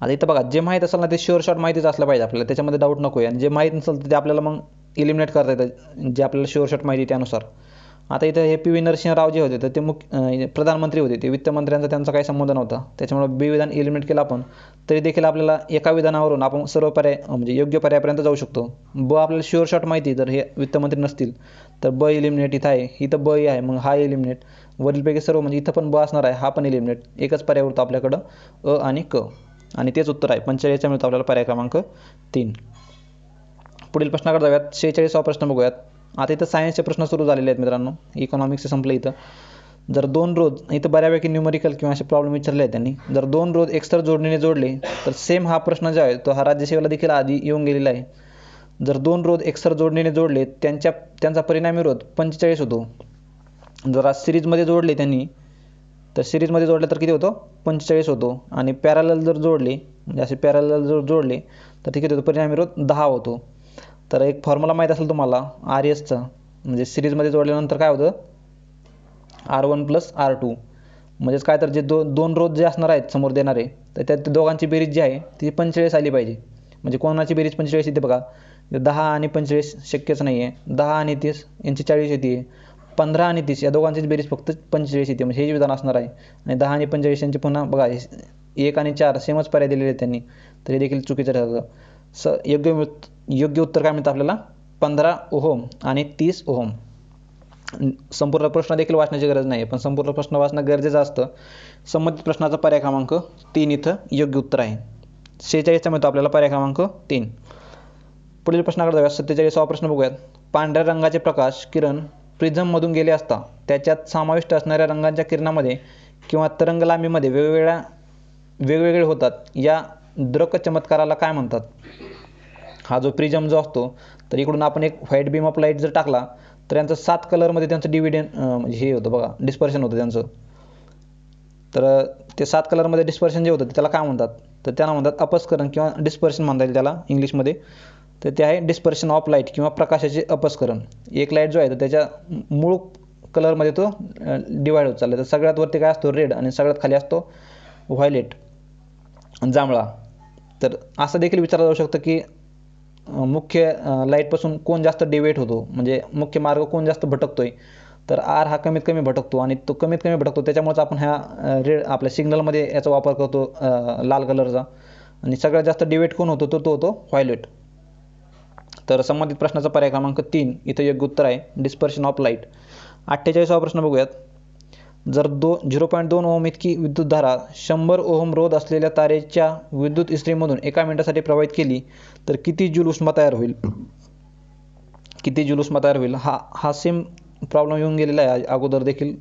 Speaker 1: आता इथं बघा जे माहीत असेल ना ते शुअर शॉर्ट माहितीच असलं पाहिजे आपल्याला, त्याच्यामध्ये डाऊट नको आहे. आणि जे माहीत नसेल तर ते आपल्याला मग इलिमिनेट करता येतं जे आपल्याला शुअर शॉर्ट माहिती त्यानुसार. आता इथं हे पी.व्ही. नरसिंहराव जे होते तर ते प्रधानमंत्री होते, ते वित्तमंत्र्यांचा त्यांचा काही संबंध नव्हता. त्याच्यामुळे बी विधान इलिमिनेट केलं आपण तरी देखील आपल्याला एका विधानावरून आपण सर्व पर्याय म्हणजे योग्य पर्यायापर्यंत जाऊ शकतो. ब आपल्याला शुअर शॉर्ट माहिती जर हे वित्तमंत्री नसतील तर ब इलिमिनेट इथं आहे, इथं ब आहे, मग हा इलिमिनेट. वरीलपैकी सर्व म्हणजे इथं पण ब असणार आहे, हा पण इलिमिनेट. एकच पर्याय उरतो आपल्याकडं अ आणि क, आणि तेच उत्तर आहे. 45चा मिळतो आपल्याला पर्याय क्रमांक 3. पुढील प्रश्नाकडे जाऊयात. 46वा प्रश्न बघूयात. आता इथं सायन्सचे प्रश्न सुरू झालेले आहेत मित्रांनो, इकॉनॉमिक्सचे संपले इथं. जर 2 रोज, इथं बऱ्यापैकी न्यूमरिकल किंवा असे प्रॉब्लेम विचारले आहेत त्यांनी. जर 2 रोज एकसर जोडणीने जोडले तर सेम हा प्रश्न जो आहे तो हा राज्यसेवेला देखील आधी येऊन गेलेला आहे. जर 2 रोज एकसर जोडणीने जोडले त्यांचा परिणामी रोध 45 होतो. जर सिरीजमध्ये जोडले त्यांनी तर सिरीजमध्ये जोडले तर किती होतं 45 होतो. आणि पॅरलल जर जोडले म्हणजे असे पॅरलल जर जोडले तर किती होतो परिणामी रोध 10 होतो. तर एक फॉर्म्युला माहीत असेल तुम्हाला RSचा, म्हणजे सिरीजमध्ये जोडल्यानंतर काय होतं R1 + R2. म्हणजेच काय तर जे दोन रोध जे असणार आहेत समोर देणारे तर त्यात दोघांची बेरीज जी आहे ती 45 आली पाहिजे. म्हणजे कोणाची बेरीज 45 येते बघा, 10 आणि 45 शक्यच नाही आहे. 10 आणि 30 यांची 40 येते. 15 आणि 30 या दोघांचीच बेरीज फक्त 45 येते. म्हणजे हे विधान असणार आहे. आणि 10 आणि 45 यांची पुन्हा बघा 1 आणि 4 सेमच पर्याय दिलेले आहेत त्यांनी, तर हे देखील चुकीचं ठरतं. योग्य उत्तर काय मिळतं आपल्याला 15 ओहम आणि 30 ओहम. संपूर्ण प्रश्न देखील वाचण्याची गरज नाही, पण संपूर्ण प्रश्न वाचणं गरजेचं असतं. संबंधित प्रश्नाचा पर्याय क्रमांक 3 इथं योग्य उत्तर आहे. 46चा मिळतो आपल्याला पर्याय क्रमांक 3. पुढील प्रश्नाकडे जाऊया. 47वा प्रश्न बघूयात. पांढऱ्या रंगाचे प्रकाश किरण प्रिझममधून गेले असता त्याच्यात समाविष्ट असणाऱ्या रंगांच्या किरणामध्ये किंवा तरंगलांबीमध्ये वेगवेगळे होतात. या द्रक चमत्काराला काय म्हणतात? हा जो प्रिझम जो असतो तर इकडून आपण एक व्हाईट बीम ऑफ लाईट जर टाकला तर यांचं 7 कलरमध्ये त्यांचं म्हणजे हे होतं बघा, डिस्पर्शन होतं त्यांचं. तर ते 7 कलरमध्ये डिस्पर्शन जे होतं त्याला काय म्हणतात तर त्याला म्हणतात अपस्करण किंवा डिस्पर्शन म्हणता येईल त्याला इंग्लिशमध्ये. तर ते आहे डिस्पर्शन ऑफ लाईट किंवा प्रकाशाचे अपस्करण. एक लाईट जो आहे तर त्याच्या मूळ कलरमध्ये तो डिवाईड होत चालला. तर सगळ्यात वरती काय असतो रेड आणि सगळ्यात खाली असतो व्हायलेट जांभळा. तर असं देखील विचारलं जाऊ शकतं की मुख्य लाईटपासून कोण जास्त डिवेट होतो, म्हणजे मुख्य मार्ग कोण जास्त भटकतोय. तर आर हा कमीत कमी भटकतो आणि तो कमीत कमी भटकतो त्याच्यामुळेच आपण ह्या रेड आपल्या सिग्नलमध्ये याचा वापर करतो लाल कलरचा. आणि सगळ्यात जास्त डिवेट कोण होतो तो होतो व्हायलेट. तर संबंधित प्रश्नाचा पर्याय क्रमांक 3 इथं योग्य उत्तर आहे डिस्पर्शन ऑफ लाईट. 48वा प्रश्न बघूयात. जर 0.2 ओहम इतकी विद्युतधारा 100 ओहम रोध असलेल्या तारेच्या विद्युत इस्त्रीमधून 1 मिनिटासाठी प्रवाहित केली तर किती जूल उष्मा तयार होईल? किती जुलूस तयार होईल, हा सेम प्रॉब्लेम येऊन गेलेला आहे अगोदर देखील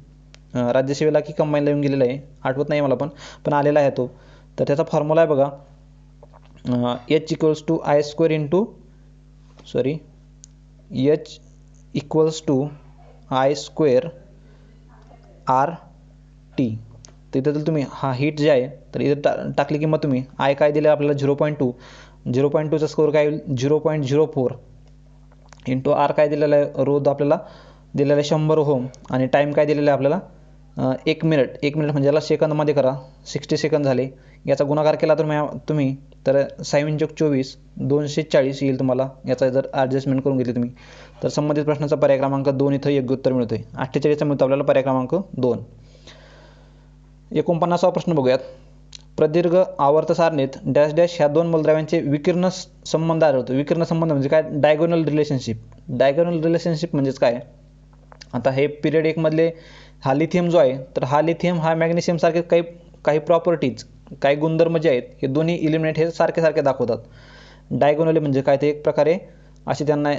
Speaker 1: राज्यसेवेला की कंबाईनला येऊन गेलेला आहे, आठवत नाही मला पण आलेला आहे तो. तर त्याचा फॉर्म्युला आहे बघा, H equals to I square into H equals to I square R T. तिथे तर तुम्ही हा हीट जे आहे तर इथे टाकली किंमत तुम्ही, आय काय दिलं आपल्याला 0.2, 0.2चा स्कोअर काय होईल 0.04 इंटू आर काय दिलेला आहे, रोध आपल्याला दिलेला आहे 100 ओहम, आणि टाईम काय दिलेला आहे आपल्याला 1 मिनिट. 1 मिनिट म्हणजे याला सेकंदमध्ये करा, 60 सेकंद झाले. याचा गुणाकार केला तर तुम्ही तर 6×24 240 येईल तुम्हाला, याचा जर ॲडजस्टमेंट करून घेतली तुम्ही. तर संबंधित प्रश्नाचा पर्याय क्रमांक 2 इथं योग्य उत्तर मिळतोय. 48चा मिळतो आपल्याला पर्याय क्रमांक 2. 49वा प्रश्न बघूयात. प्रदीर्घ आवर्त सारणीत डॅश डॅश ह्या दोन मूलद्रव्यांचे विकिरण संबंध आढळतो. विकिरण संबंध म्हणजे काय, डायगोनल रिलेशनशिप. डायगोनल रिलेशनशिप म्हणजेच काय, आता हे पिरियड 1 मधले हा लिथियम जो आहे, तर हा लिथियम हा मॅग्नेशियम सारखे काही प्रॉपर्टीज, काही गुणधर्म जे आहेत हे दोन्ही इलिमेंट हे सारखे दाखवतात. डायगोनली म्हणजे काय, ते एक प्रकारे असे त्यांना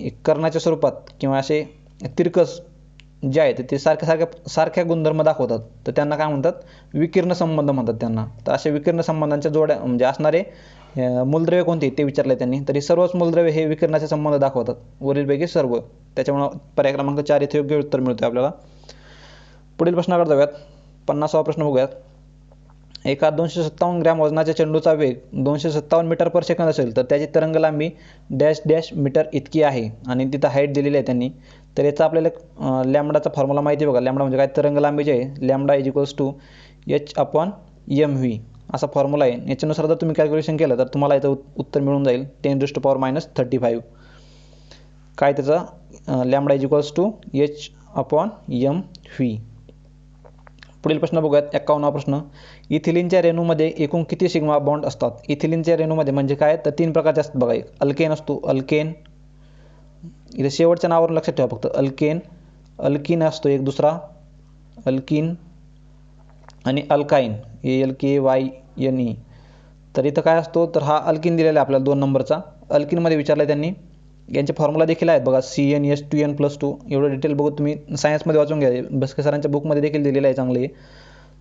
Speaker 1: एक कर्णाच्या स्वरूपात किंवा असे तिरकस जे आहेत ते सारख्या गुणधर्म दाखवतात. तर त्यांना काय म्हणतात, विकिरण संबंध म्हणतात त्यांना. तर अशा विकिरण संबंधांच्या जोड्या म्हणजे असणारे मूलद्रव्य कोणते ते विचारले त्यांनी. तरी सर्वच मूलद्रव्य हे विकिरणाचे संबंध दाखवतात, वरीलपैकी सर्व. त्याच्यामुळे पर्याय क्रमांक 4 इथे योग्य उत्तर मिळते आपल्याला. पुढील प्रश्नाकडे जाऊयात. 50वा प्रश्न बघूयात. एका 257 ग्रॅम वजनाच्या चेंडूचा वेग 257 मीटर पर सेकंद असेल तर त्याची तरंग लांबी डॅश डॅश मीटर इतकी आहे, आणि तिथं हाईट दिलेली आहे त्यांनी. तर याचा आपल्याला लॅम्बडाचा फॉर्म्युला माहिती आहे बघा. लॅम्बडा म्हणजे काय, तरंग लांबी जे आहे, lambda is equals to h/mv असा फॉर्म्युला आहे. याच्यानुसार जर तुम्ही कॅल्क्युलेशन केलं तर तुम्हाला याचं उत्तर मिळून जाईल 10⁻⁻35. काय त्याचा, lambda is equals to h/mv. पुढील प्रश्न बघूयात. 51वा प्रश्न. इथिलीनच्या रेणूमध्ये एकूण किती सिग्मा बॉन्ड असतात. इथिलीनच्या रेणूमध्ये म्हणजे काय, तर 3 प्रकारचे असतात बघा. एक अल्केन असतो, अल्केन, इथे शेवटच्या नावावरून लक्षात ठेवा फक्त, अल्किन असतो एक दुसरा, अल्किन, आणि अल्काइन, ALKYNE. तर इथं काय असतो, तर हा अल्किन दिलेला आहे आपल्याला 2 नंबरचा. अल्किनमध्ये विचारलं आहे त्यांनी. यांचे फॉर्म्युला देखील आहेत बघा, CnS2n+2. एवढं डिटेल बघू तुम्ही सायन्समध्ये वाचून घ्या, बस्के सरांच्या बुकमध्ये देखील दिलेलं आहे चांगले.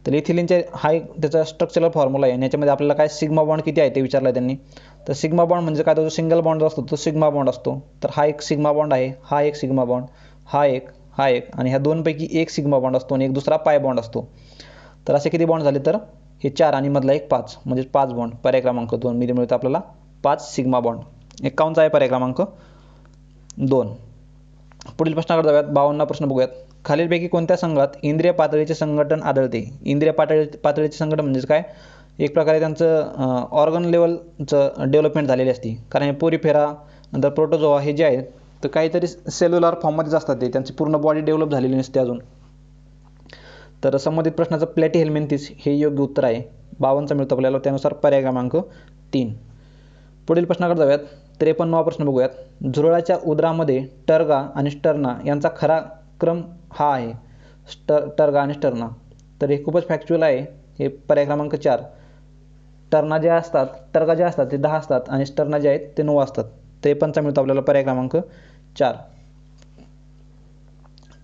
Speaker 1: तर इथिलीनचे हा एक त्याचा स्ट्रक्चरल फॉर्म्युला आहे, आणि याच्यामध्ये आपल्याला काय सिग्मा बॉन्ड किती आहे ते विचारलं आहे त्यांनी. तर सिग्मा बॉन्ड म्हणजे काय, तो सिंगल बॉन्ड जो असतो तो सिग्मा बॉन्ड असतो. तर हा एक सिग्मा बॉन्ड आहे, हा एक सिग्मा बॉन्ड, हा एक, आणि ह्या दोनपैकी एक सिग्मा बॉन्ड असतो आणि एक दुसरा पाय बॉन्ड असतो. तर असे किती बॉन्ड झाले, तर हे 4 आणि मधला एक 5, म्हणजे 5 बॉन्ड. पर्याय क्रमांक 2 मध्ये मिळतं आपल्याला 5 सिग्मा बॉन्ड. 51चा आहे पर्याय क्रमांक 2. पुढील प्रश्नाकडे जाऊयात. 52वा प्रश्न बघूयात. खालीलपैकी कोणत्या संघात इंद्रिय पातळीचे संघटन आढळते. इंद्रिय पातळीचे संघटन म्हणजे काय, एक प्रकारे त्यांचं ऑर्गन लेवलचं डेव्हलपमेंट झालेली असते. कारण पोरीफेरा नंतर प्रोटोझोआ हे जे आहेत तर काहीतरी सेल्युलर फॉर्ममध्येच असतात, ते त्यांची पूर्ण बॉडी डेव्हलप झालेली नसते अजून. तर संबंधित प्रश्नाचं प्लॅटी हेल्मिन्थिस हे योग्य उत्तर आहे. 52चा मिळतो आपल्याला, त्यानुसार पर्याय क्रमांक 3. पुढील प्रश्नाकडे जाऊयात. 53वा प्रश्न बघूयात. झुरळाच्या उदरामध्ये टर्गा आणि स्टर्ना यांचा खरा क्रम हा आहे. टर्गा आणि स्टर्ना, तर हे खूपच फॅक्च्युअल आहे. हे पर्याय क्रमांक 4. टर्गा जे असतात ते 10 असतात, आणि स्टर्ना जे आहेत ते 9 असतात. 53चा मिळतो आपल्याला पर्याय क्रमांक 4.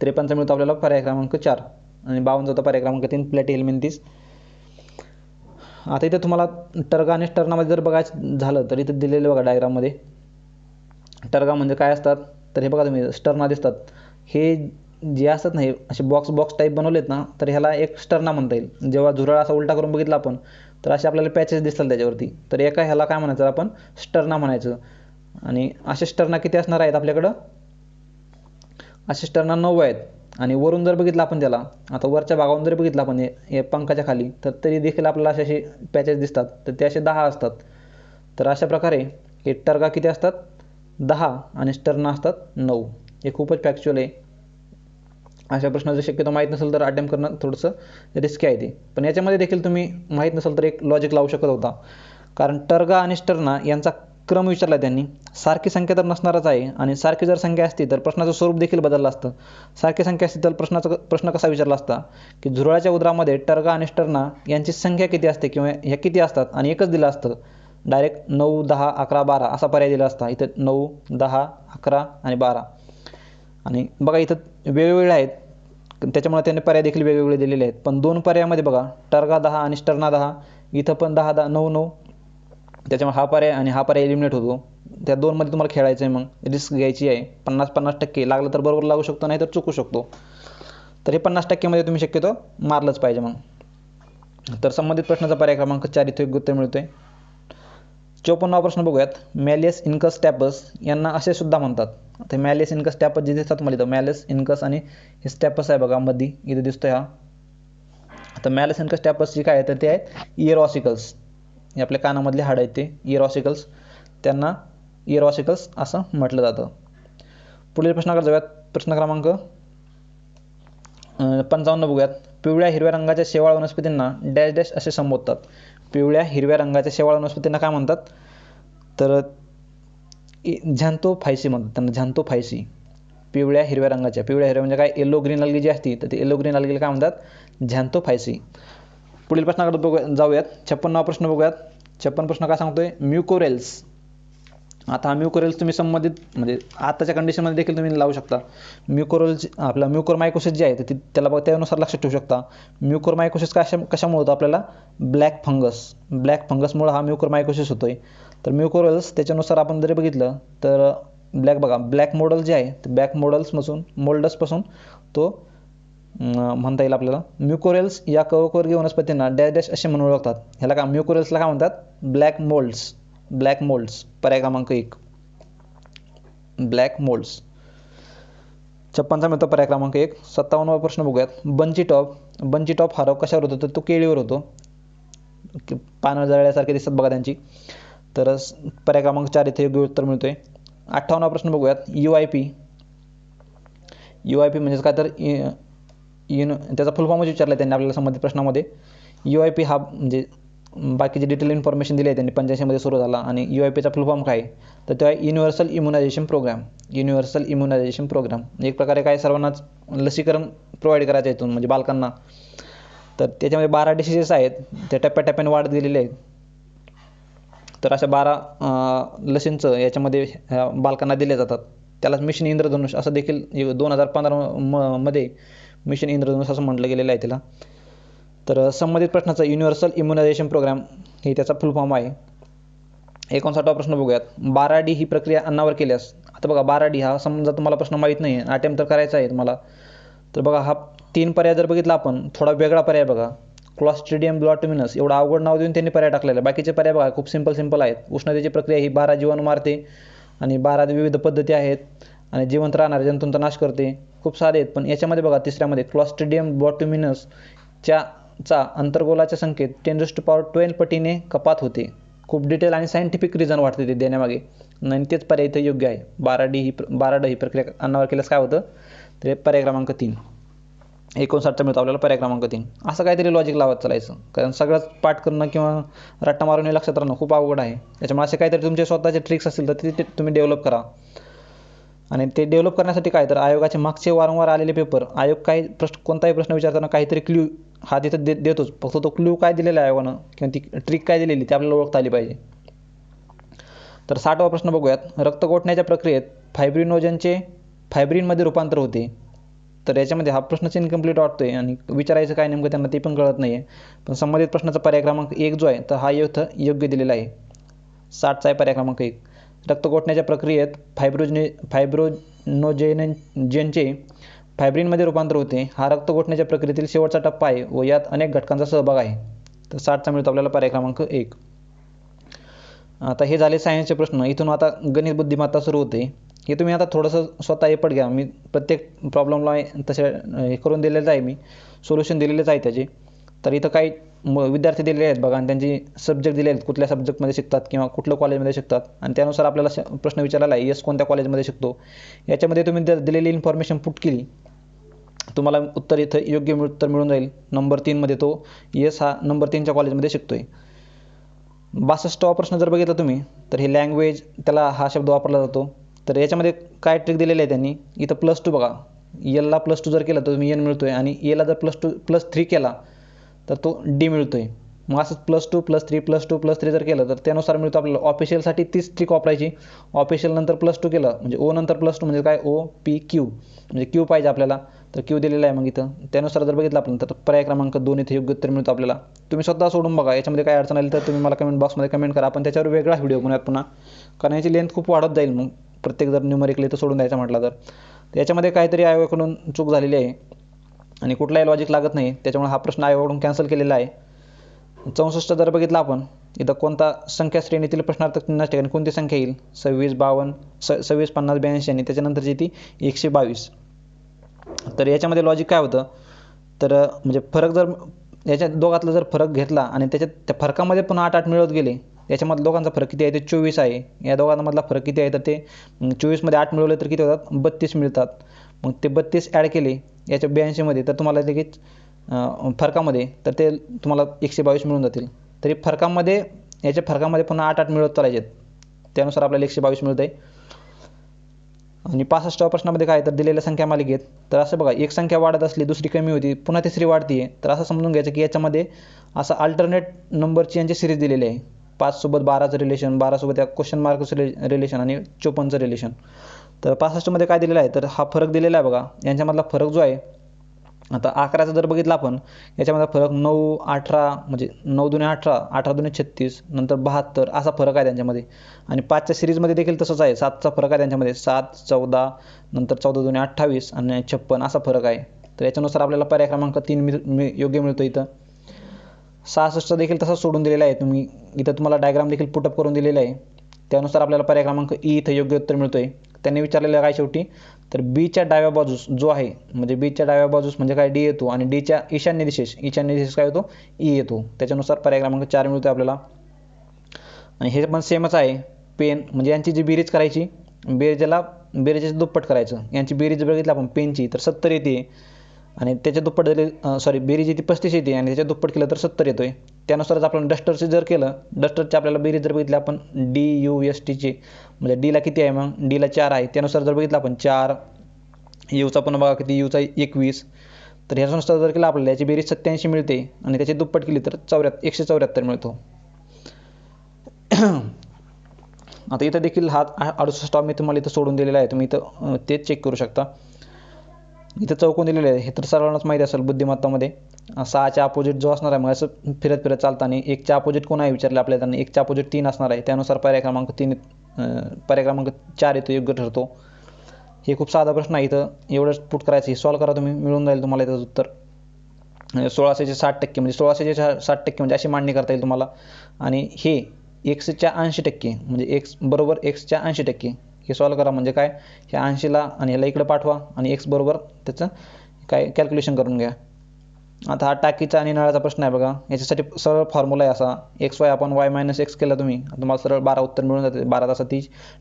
Speaker 1: 53चा मिळतो आपल्याला पर्याय क्रमांक 4, आणि 52चा होता पर्याय क्रमांक 3 प्लॅटी हेल्मिन्थिस. आता इथे तुम्हाला टर्गा आणि स्टर्नामध्ये जर बघायचं झालं तर इथे दिलेलं बघा डायग्राममध्ये. टर्गा म्हणजे काय असतात, तर हे बघा तुम्ही स्टर्ना दिसतात. हे जे असतात ना, हे असे बॉक्स टाईप बनवलेत ना, तर ह्याला एक स्टर्ना म्हणता येईल. जेव्हा झुरळ असा उलटा करून बघितला आपण तर असे आपल्याला पॅचेस दिसतात त्याच्यावरती, तर एका ह्याला काय म्हणायचं आपण, स्टर्ना म्हणायचं. आणि असे स्टर्ना किती असणार आहेत आपल्याकडं, असे स्टर्ना 9 आहेत. आणि वरून जर बघितलं आपण त्याला, आता वरच्या भागावरून जर बघितलं आपण हे पंखाच्या खाली, तर तरी देखील आपल्याला असे पॅचेस दिसतात, तर ते असे 10 असतात. तर अशा प्रकारे हे टर्गा किती असतात, 10, आणि स्टर्ना असतात 9. हे खूपच फॅक्च्युअल आहे. अशा प्रश्नाचं शक्यतो माहीत नसेल तर अटेम्प्ट करणं थोडंसं रिस्की आहे ते. पण याच्यामध्ये देखील तुम्ही माहीत नसेल तर एक लॉजिक लावू शकत होता. कारण टर्गा आणि स्टर्ना यांचा क्रम विचारला त्यांनी. सारखी संख्या तर नसणारच आहे, आणि सारखी जर संख्या असती तर प्रश्नाचं स्वरूप देखील बदललं असतं. सारखी संख्या असती तर प्रश्न कसा विचारला असता, की झुरळाच्या उदरामध्ये टर्गा आणि स्टर्ना यांची संख्या किती असते किंवा ह्या किती असतात, आणि एकच दिलं असतं. डायरेक्ट 9, 10, 11, 12 असा पर्याय दिला असता. इथं 9, 10, 11 आणि 12. आणि बघा इथं वेगवेगळे आहेत, त्याच्यामुळे त्यांनी पर्याय देखील वेगवेगळे दिलेले आहेत. पण 2 पर्यायामध्ये बघा टर्गा 10 आणि स्टर्ना 10, इथं पण 10, 10, 9, 9. त्याच्यामुळे हा पर्याय आणि हा पर्याय एलिमिनेट होतो. त्या 2 मध्ये तुम्हाला खेळायचं आहे, मग रिस्क घ्यायची आहे. 50-50% लागलं तर बरोबर लागू शकतो, नाही तर चुकू शकतो. तर हे 50% मध्ये तुम्ही शक्यतो मारलंच पाहिजे मग. तर संबंधित प्रश्नाचा पर्याय क्रमांक 4 इथे योग्य उत्तर मिळतोय. 54वा प्रश्न बघूयात. मॅलियस इन्कस स्टॅपस यांना असे सुद्धा म्हणतात. आता मॅलियस इन्कस स्टॅपस जे दिसतात तुम्हाला इथं, मॅलियस इन्कस आणि हे स्टॅपस आहे बघा मध्ये इथे दिसतोय हा. आता मॅलियस इन्कस स्टॅपस जे काय आहे तर ते आहेत इयर ऑसिकल्स. हे आपल्या कानामधले हाड आहेत ते इयर ऑसिकल्स, त्यांना इयर ऑसिकल्स असं म्हटलं जातं. पुढील प्रश्नाकडे जाऊयात. प्रश्न क्रमांक 55 बघूयात. पिवळ्या हिरव्या रंगाच्या शेवाळ वनस्पतींना डॅश डॅश असे संबोधतात. पिवळ्या हिरव्या रंगाच्या शेवाळ वनस्पतींना काय म्हणतात, तर झॅन्थोफायसी म्हणतात त्यांना, झॅन्थोफायसी. पिवळ्या हिरव्या रंगाच्या, पिवळ्या हिरव्या म्हणजे काय, येलो ग्रीन अल्गी जी असते तर ते येलो ग्रीन अल्गीला काय म्हणतात, झॅन्थोफायसी. पुढील प्रश्नाकडे जाऊयात. 56वा प्रश्न बघूयात. 56 प्रश्न काय सांगतोय, म्युकोरेल्स. आता हा म्युकोरेल्स तुम्ही संबंधित म्हणजे आताच्या कंडिशनमध्ये देखील तुम्ही लावू शकता. म्युकोरेल्स आपला म्युकोरमायकोसिस जे आहे तर त्याला बघा त्यानुसार लक्षात ठेवू शकता. म्युकोरमायकोसिस कशामुळे होतं आपल्याला, ब्लॅक फंगसमुळे हा म्युकोरमायकोसिस होतोय. तर म्युकोरेल्स त्याच्यानुसार आपण जरी बघितलं तर ब्लॅक मोल्ड जे आहे ते मोल्डसपासून तो म्हणता येईल आपल्याला. म्युकोरेल्स या कवकवर्गीय वनस्पतींना डॅश डॅश असे म्हणून ओळखतात. ह्याला का म्युकोरेल्सला काय म्हणतात, ब्लॅक मोल्ड्स. पर्याय क्रमांक 1 ब्लॅक मोल्ड्स. 56चा मिळतो पर्याय क्रमांक 1. 57वा प्रश्न बघूयात. बंची टॉप हा रोग कशावर होतो, तर तो केळीवर होतो. पानं जळल्यासारखे दिसतात बघा त्यांची. तर पर्याय क्रमांक 4 इथे योग्य उत्तर मिळतोय. 58वा प्रश्न बघूयात. UIP म्हणजेच काय तर त्याचा फुल फॉर्मच विचारला त्यांनी आपल्याला संबंधित प्रश्नामध्ये. UIP हा म्हणजे बाकीचे डिटेल इन्फॉर्मेशन दिली आहे त्यांनी. 85 मध्ये सुरू झाला आणि UIPचा फुल फॉर्म काय, तर तो आहे युनिव्हर्सल इम्युनायझेशन प्रोग्राम. एक प्रकारे काय सर्वांनाच लसीकरण प्रोव्हाइड करायचं आहे इथून म्हणजे बालकांना. तर त्याच्यामध्ये 12 डिसीजेस आहेत, त्या टप्प्याटप्प्याने वाढत गेलेले आहेत. तर अशा 12 लसींचं याच्यामध्ये बालकांना दिले जातात. त्यालाच मिशन इंद्रधनुष असं देखील 2015 मध्ये मिशन इंद्रधनुष असं म्हटलं गेलेलं आहे त्याला. तर संबंधित प्रश्नाचा युनिव्हर्सल इम्युनायझेशन प्रोग्राम हे त्याचा फुल फॉर्म आहे. 59वा प्रश्न बघूयात. 12D ही प्रक्रिया अन्नावर केल्यास. आता बघा 12D हा समजा तुम्हाला प्रश्न माहीत नाही आहे, अटेम्प्ट तर करायचा आहे तुम्हाला, तर बघा हा 3 पर्याय जर बघितला आपण, थोडा वेगळा पर्याय बघा. क्लॉस्ट्रिडियम बोट्युलिनस एवढा अवघड नाव देऊन त्यांनी पर्याय टाकलेला आहे. बाकीचे पर्याय बघा खूप सिंपल आहेत. उष्णतेची प्रक्रिया ही 12 जीवाणू मारते आणि 12 विविध पद्धती आहेत आणि जिवंत राहणाऱ्या जंतूंचा नाश करते. खूप साधे आहेत. पण याच्यामध्ये बघा तिसऱ्यामध्ये क्लॉस्ट्रिडियम बोट्युलिनस चा अंतर्गोलाच्या संख्येत 10⁻12 पटीने कपात होते. खूप डिटेल आणि सायंटिफिक रिझन वाटते ते देण्यामागे, आणि तेच पर्याय इथं योग्य आहे. 12D ही प्रक्रिया अन्नावर केल्यास काय होतं, तर पर्याय क्रमांक 3. 59चा मिळतो आपल्याला पर्याय क्रमांक 3. असं काहीतरी लॉजिक लावत चालायचं, कारण सगळंच पाठ करणं किंवा रट्टा मारून हे लक्षात राहणं खूप अवघड आहे. त्याच्यामुळे असे काहीतरी तुमचे स्वतःचे ट्रिक्स असतील तर ते तुम्ही डेव्हलप करा. आणि ते डेव्हलप करण्यासाठी काय तर आयोगाचे मागचे वारंवार आलेले पेपर, आयोग कोणताही प्रश्न विचारताना काहीतरी क्ल्यू हा तिथं देतोच. फक्त तो क्ल्यू काय दिलेला आहे आयोगानं किंवा ती ट्रिक काय दिलेली ते आपल्याला ओळखता आली पाहिजे. तर 60वा प्रश्न बघूयात. रक्त गोठण्याच्या प्रक्रियेत फायब्रिनमध्ये रूपांतर होते. तर याच्यामध्ये हा प्रश्नच इनकम्प्लीट वाटतोय आणि विचारायचं काय नेमकं त्यांना ते पण कळत नाही आहे. पण संबंधित प्रश्नाचा पर्याय क्रमांक 1 जो आहे तर हा योग्य दिलेला आहे. 60चा आहे पर्याय क्रमांक 1. रक्त गोठण्याच्या प्रक्रियेत फायब्रिनोजेनचे फायब्रिनमध्ये रूपांतर होते. हा रक्त गोठण्याच्या प्रक्रियेतील शेवटचा टप्पा आहे व यात अनेक घटकांचा सहभाग आहे. तर 60चा मिळतो आपल्याला पर्याय क्रमांक 1. आता हे झाले सायन्सचे प्रश्न. इथून आता गणित बुद्धिमत्ता सुरू होते. हे तुम्ही आता थोडंसं स्वतः एफर्ट घ्या. मी प्रत्येक प्रॉब्लेमला तसे हे करून दिलेलं आहे, मी सोल्युशन दिलेलेच आहे त्याचे. तर इथं काही विद्यार्थी दिलेले आहेत बघा आणि त्यांची सब्जेक्ट दिले आहेत, कुठल्या सब्जेक्टमध्ये शिकतात किंवा कुठल्या कॉलेजमध्ये शिकतात, आणि त्यानुसार आपल्याला प्रश्न विचारलेला आहे कोणत्या कॉलेजमध्ये शिकतो. याच्यामध्ये तुम्ही दिलेली इन्फॉर्मेशन पुट केली, तुम्हाला उत्तर इथं योग्य उत्तर मिळून जाईल. नंबर 3 मध्ये तो हा नंबर 3च्या कॉलेजमध्ये शिकतोय. 62वा प्रश्न जर बघितला तुम्ही तर हे लँग्वेज, त्याला हा शब्द वापरला जातो. तर याच्यामध्ये काय ट्रिक दिलेली आहे त्यांनी, इथं +2 बघा, एलला +2 जर केलं तर तुम्ही एन मिळतोय आणि एला जर +3 केला तर तो डी मिळतोय. मग असंच +2 +3 +2 +3 जर केलं तर त्यानुसार मिळतो आपल्याला ऑफिशियलसाठी तीच ट्रिक वापरायची. ऑफिशियल नंतर +2 केलं म्हणजे ओ नंतर +2 म्हणजे काय OPQ म्हणजे क्यू पाहिजे आपल्याला, तर क्यू दिलेला आहे. मग इथं त्यानुसार जर बघितलं आपण तर पर्याय क्रमांक 2 इथे योग्य उत्तर मिळतो आपल्याला. तुम्ही स्वतः सोडून बघा, याच्यामध्ये काय अडचण आली तर तुम्ही मला कमेंट बॉक्समध्ये कमेंट करा. आपण त्याच्यावर वेगळा व्हिडिओ बनवूयात पुन्हा, कारण याची लेंथ खूप वाढत जाईल. मग प्रत्येक जर न्यूमरिकली तर सोडून द्यायचं म्हटलं तर याच्यामध्ये काहीतरी आयोगाकडून चूक झालेली आहे आणि कुठलाही लॉजिक लागत नाही, त्याच्यामुळे हा प्रश्न आयोगाकडून कॅन्सल केलेला आहे. 64 जर बघितलं आपण इथं कोणता संख्या श्रेणीतील प्रश्नार्थक चिन्हाच्या ठिकाणी कोणती संख्या येईल, 26 52 26 50 82 आणि त्याच्यानंतरची ती 122. तर याच्यामध्ये लॉजिक काय होतं, तर म्हणजे फरक जर याच्या दोघातला जर फरक घेतला आणि त्याच्यात त्या फरकामध्ये पुन्हा 8 8 मिळत गेले, याच्यामध्ये दोघांचा फरक किती आहे ते 24 आहे. या दोघांमधला फरक किती आहे तर ते 24 मध्ये 8 मिळवले तर किती होतात 32 मिळतात. मग ते 32 ॲड केले याच्या 82 मध्ये तर तुम्हाला लगेच फरकामध्ये तर ते तुम्हाला 122 मिळून जातील. तरी फरकामध्ये याच्या फरकामध्ये पुन्हा 8 8 मिळत चालायचे, त्यानुसार आपल्याला 122 मिळत आहे. आणि 65व्या प्रश्नामध्ये काय तर दिलेल्या संख्या मालिकेत तर असं बघा, एक संख्या वाढत असली दुसरी कमी होती पुन्हा तिसरी वाढतीये, तर असं समजून घ्यायचं की याच्यामध्ये असं अल्टरनेट नंबरची यांची सिरीज दिलेली आहे. 5 सोबत 12चं रिलेशन, 12 सोबत या क्वेश्चन मार्कचं रिलेशन आणि 54चं रिलेशन. तर 65 मध्ये काय दिलेलं आहे तर हा फरक दिलेला आहे बघा. यांच्यामधला फरक जो आहे, आता 11चा जर बघितला आपण, याच्यामध्ये फरक 9 18 म्हणजे 9 दुणे 18 18 दुणे 36 नंतर 72 असा फरक आहे त्यांच्यामध्ये. आणि 5च्या सिरीजमध्ये देखील तसंच आहे, 7चा फरक आहे त्यांच्यामध्ये, 7 14 नंतर 14 दुणे 28 आणि 56 असा फरक आहे. तर याच्यानुसार आपल्याला पर्याय क्रमांक 3 योग्य मिळतो. इथं 66 देखील तसंच सोडून दिलेला आहे. इथं तुम्हाला डायग्राम देखील पुटअप करून दिलेला आहे, त्यानुसार आपल्याला पर्याय क्रमांक ई इथं योग्य उत्तर मिळतोय. त्यांनी विचारलेलं काय शेवटी तर बीच्या डाव्या बाजूस जो आहे, म्हणजे बीच्या डाव्या बाजूस म्हणजे काय डी येतो आणि डीच्या ईशान्य दिशेस काय येतो ई येतो. त्याच्यानुसार पर्याय क्रमांक 4 मिळतो आपल्याला. आणि हे पण सेमच आहे. पेन म्हणजे यांची जी बेरीज करायची, बेरीजेचे दुप्पट करायचं. यांची बेरीज बघितली आपण पेनची तर 70 येते आणि त्याच्या दुप्पट झाले बेरीज येते 35 येते आणि त्याच्या दुप्पट केलं तर 70 येतोय. त्यानुसारच आपण डस्टरचे जर केलं, डस्टरचे आपल्याला बेरीज जर बघितली आपण DUSTची म्हणजे डीला किती आहे, मग डीला 4 आहे, त्यानुसार जर बघितलं आपण 4, यूचा पण बघा किती, यूचा 21, तर ह्याच्यानुसार जर केलं आपल्याला याची बेरीज 87 मिळते आणि त्याची दुप्पट केली तर 174 मिळतो. आता इथं देखील हा 68 मी तुम्हाला इथं सोडून दिलेला आहे, तुम्ही इथं तेच चेक करू शकता. इथं चौकोन दिलेले आहे, हे तर सर्वांनाच माहिती असेल बुद्धिमत्तामध्ये. 6च्या अपोजिट जो असणार आहे, मग असं फिरत फिरत चालतं आणि 1च्या अपोजिट कोण आहे विचारलं आपल्याला, त्यांना 1च्या अपोजिट 3 असणार आहे. त्यानुसार पर्याय क्रमांक 4 इथं योग्य ठरतो. हे खूप साधा प्रश्न आहे, इथं एवढंच पुट करायचं, हे सॉल्व करा तुम्ही, मिळून जाईल तुम्हाला इथं उत्तर. 1600चे 60% म्हणजे 1600चे 60% म्हणजे अशी मांडणी करता येईल तुम्हाला. आणि हे एक्सच्या 80% म्हणजे एक्स बरोबर एक्सच्या 80%, हे सॉल्व करा म्हणजे काय, ह्या 80ला आणि ह्याला इकडे पाठवा आणि एक्स बरोबर त्याचं काय कॅल्क्युलेशन करून घ्या. आता हा टाकीचा आणि नळाचा प्रश्न आहे बघा. याच्यासाठी सरळ फॉर्म्युला आहे असा, XY आपण Y - X केला तुम्ही, तुम्हाला सरळ 12 उत्तर मिळून जाते. 12 तासात ती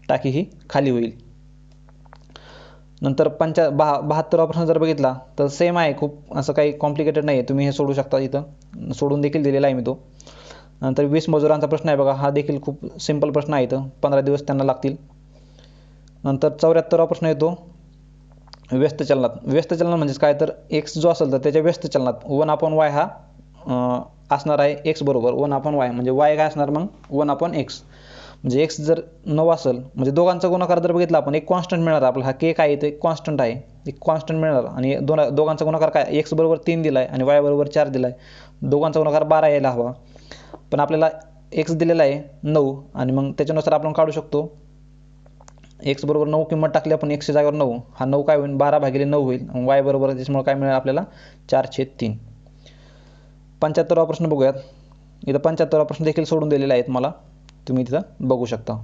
Speaker 1: टाकी ही खाली होईल. नंतर 72वा प्रश्न जर बघितला तर सेम आहे, खूप असं काही कॉम्प्लिकेटेड नाही आहे, तुम्ही हे सोडू शकता. इथं सोडून देखील दिलेला आहे मी तो. नंतर 20 मजुरांचा प्रश्न आहे बघा, हा देखील खूप सिंपल प्रश्न आहे. इथं 15 दिवस त्यांना लागतील. नंतर 74वा प्रश्न येतो व्यस्त चलनात. व्यस्त चलनात म्हणजे काय तर एक्स जो असेल तर त्याच्या व्यस्त चलनात 1/y हा असणार आहे एक्स बरोबर 1/y, म्हणजे y काय असणार मग 1/x. म्हणजे एक्स जर 9 असेल म्हणजे दोघांचा गुणाकार जर बघितला आपण, एक कॉन्स्टंट मिळणार आपला, हा के काय येतो एक कॉन्स्टंट आहे, एक कॉन्स्टंट मिळणार. आणि दोघांचा गुणाकार काय, एक्स बरोबर 3 दिला आहे आणि y बरोबर 4 दिला आहे, दोघांचा गुणाकार 12 यायला हवा. पण आपल्याला एक्स दिलेला आहे 9 आणि मग त्याच्यानुसार आपण काढू शकतो एक्स बरोबर 9 किंमत टाकली आपण, एक्सच्या जागेवर 9, हा 9 काय होईल 12/9 होईल. y बरोबर त्याच्यामुळे काय मिळेल आपल्याला 4/3. 75वा प्रश्न बघूयात. इथं 75वा प्रश्न देखील सोडून दिलेला आहे मला, तुम्ही तिथं बघू शकता.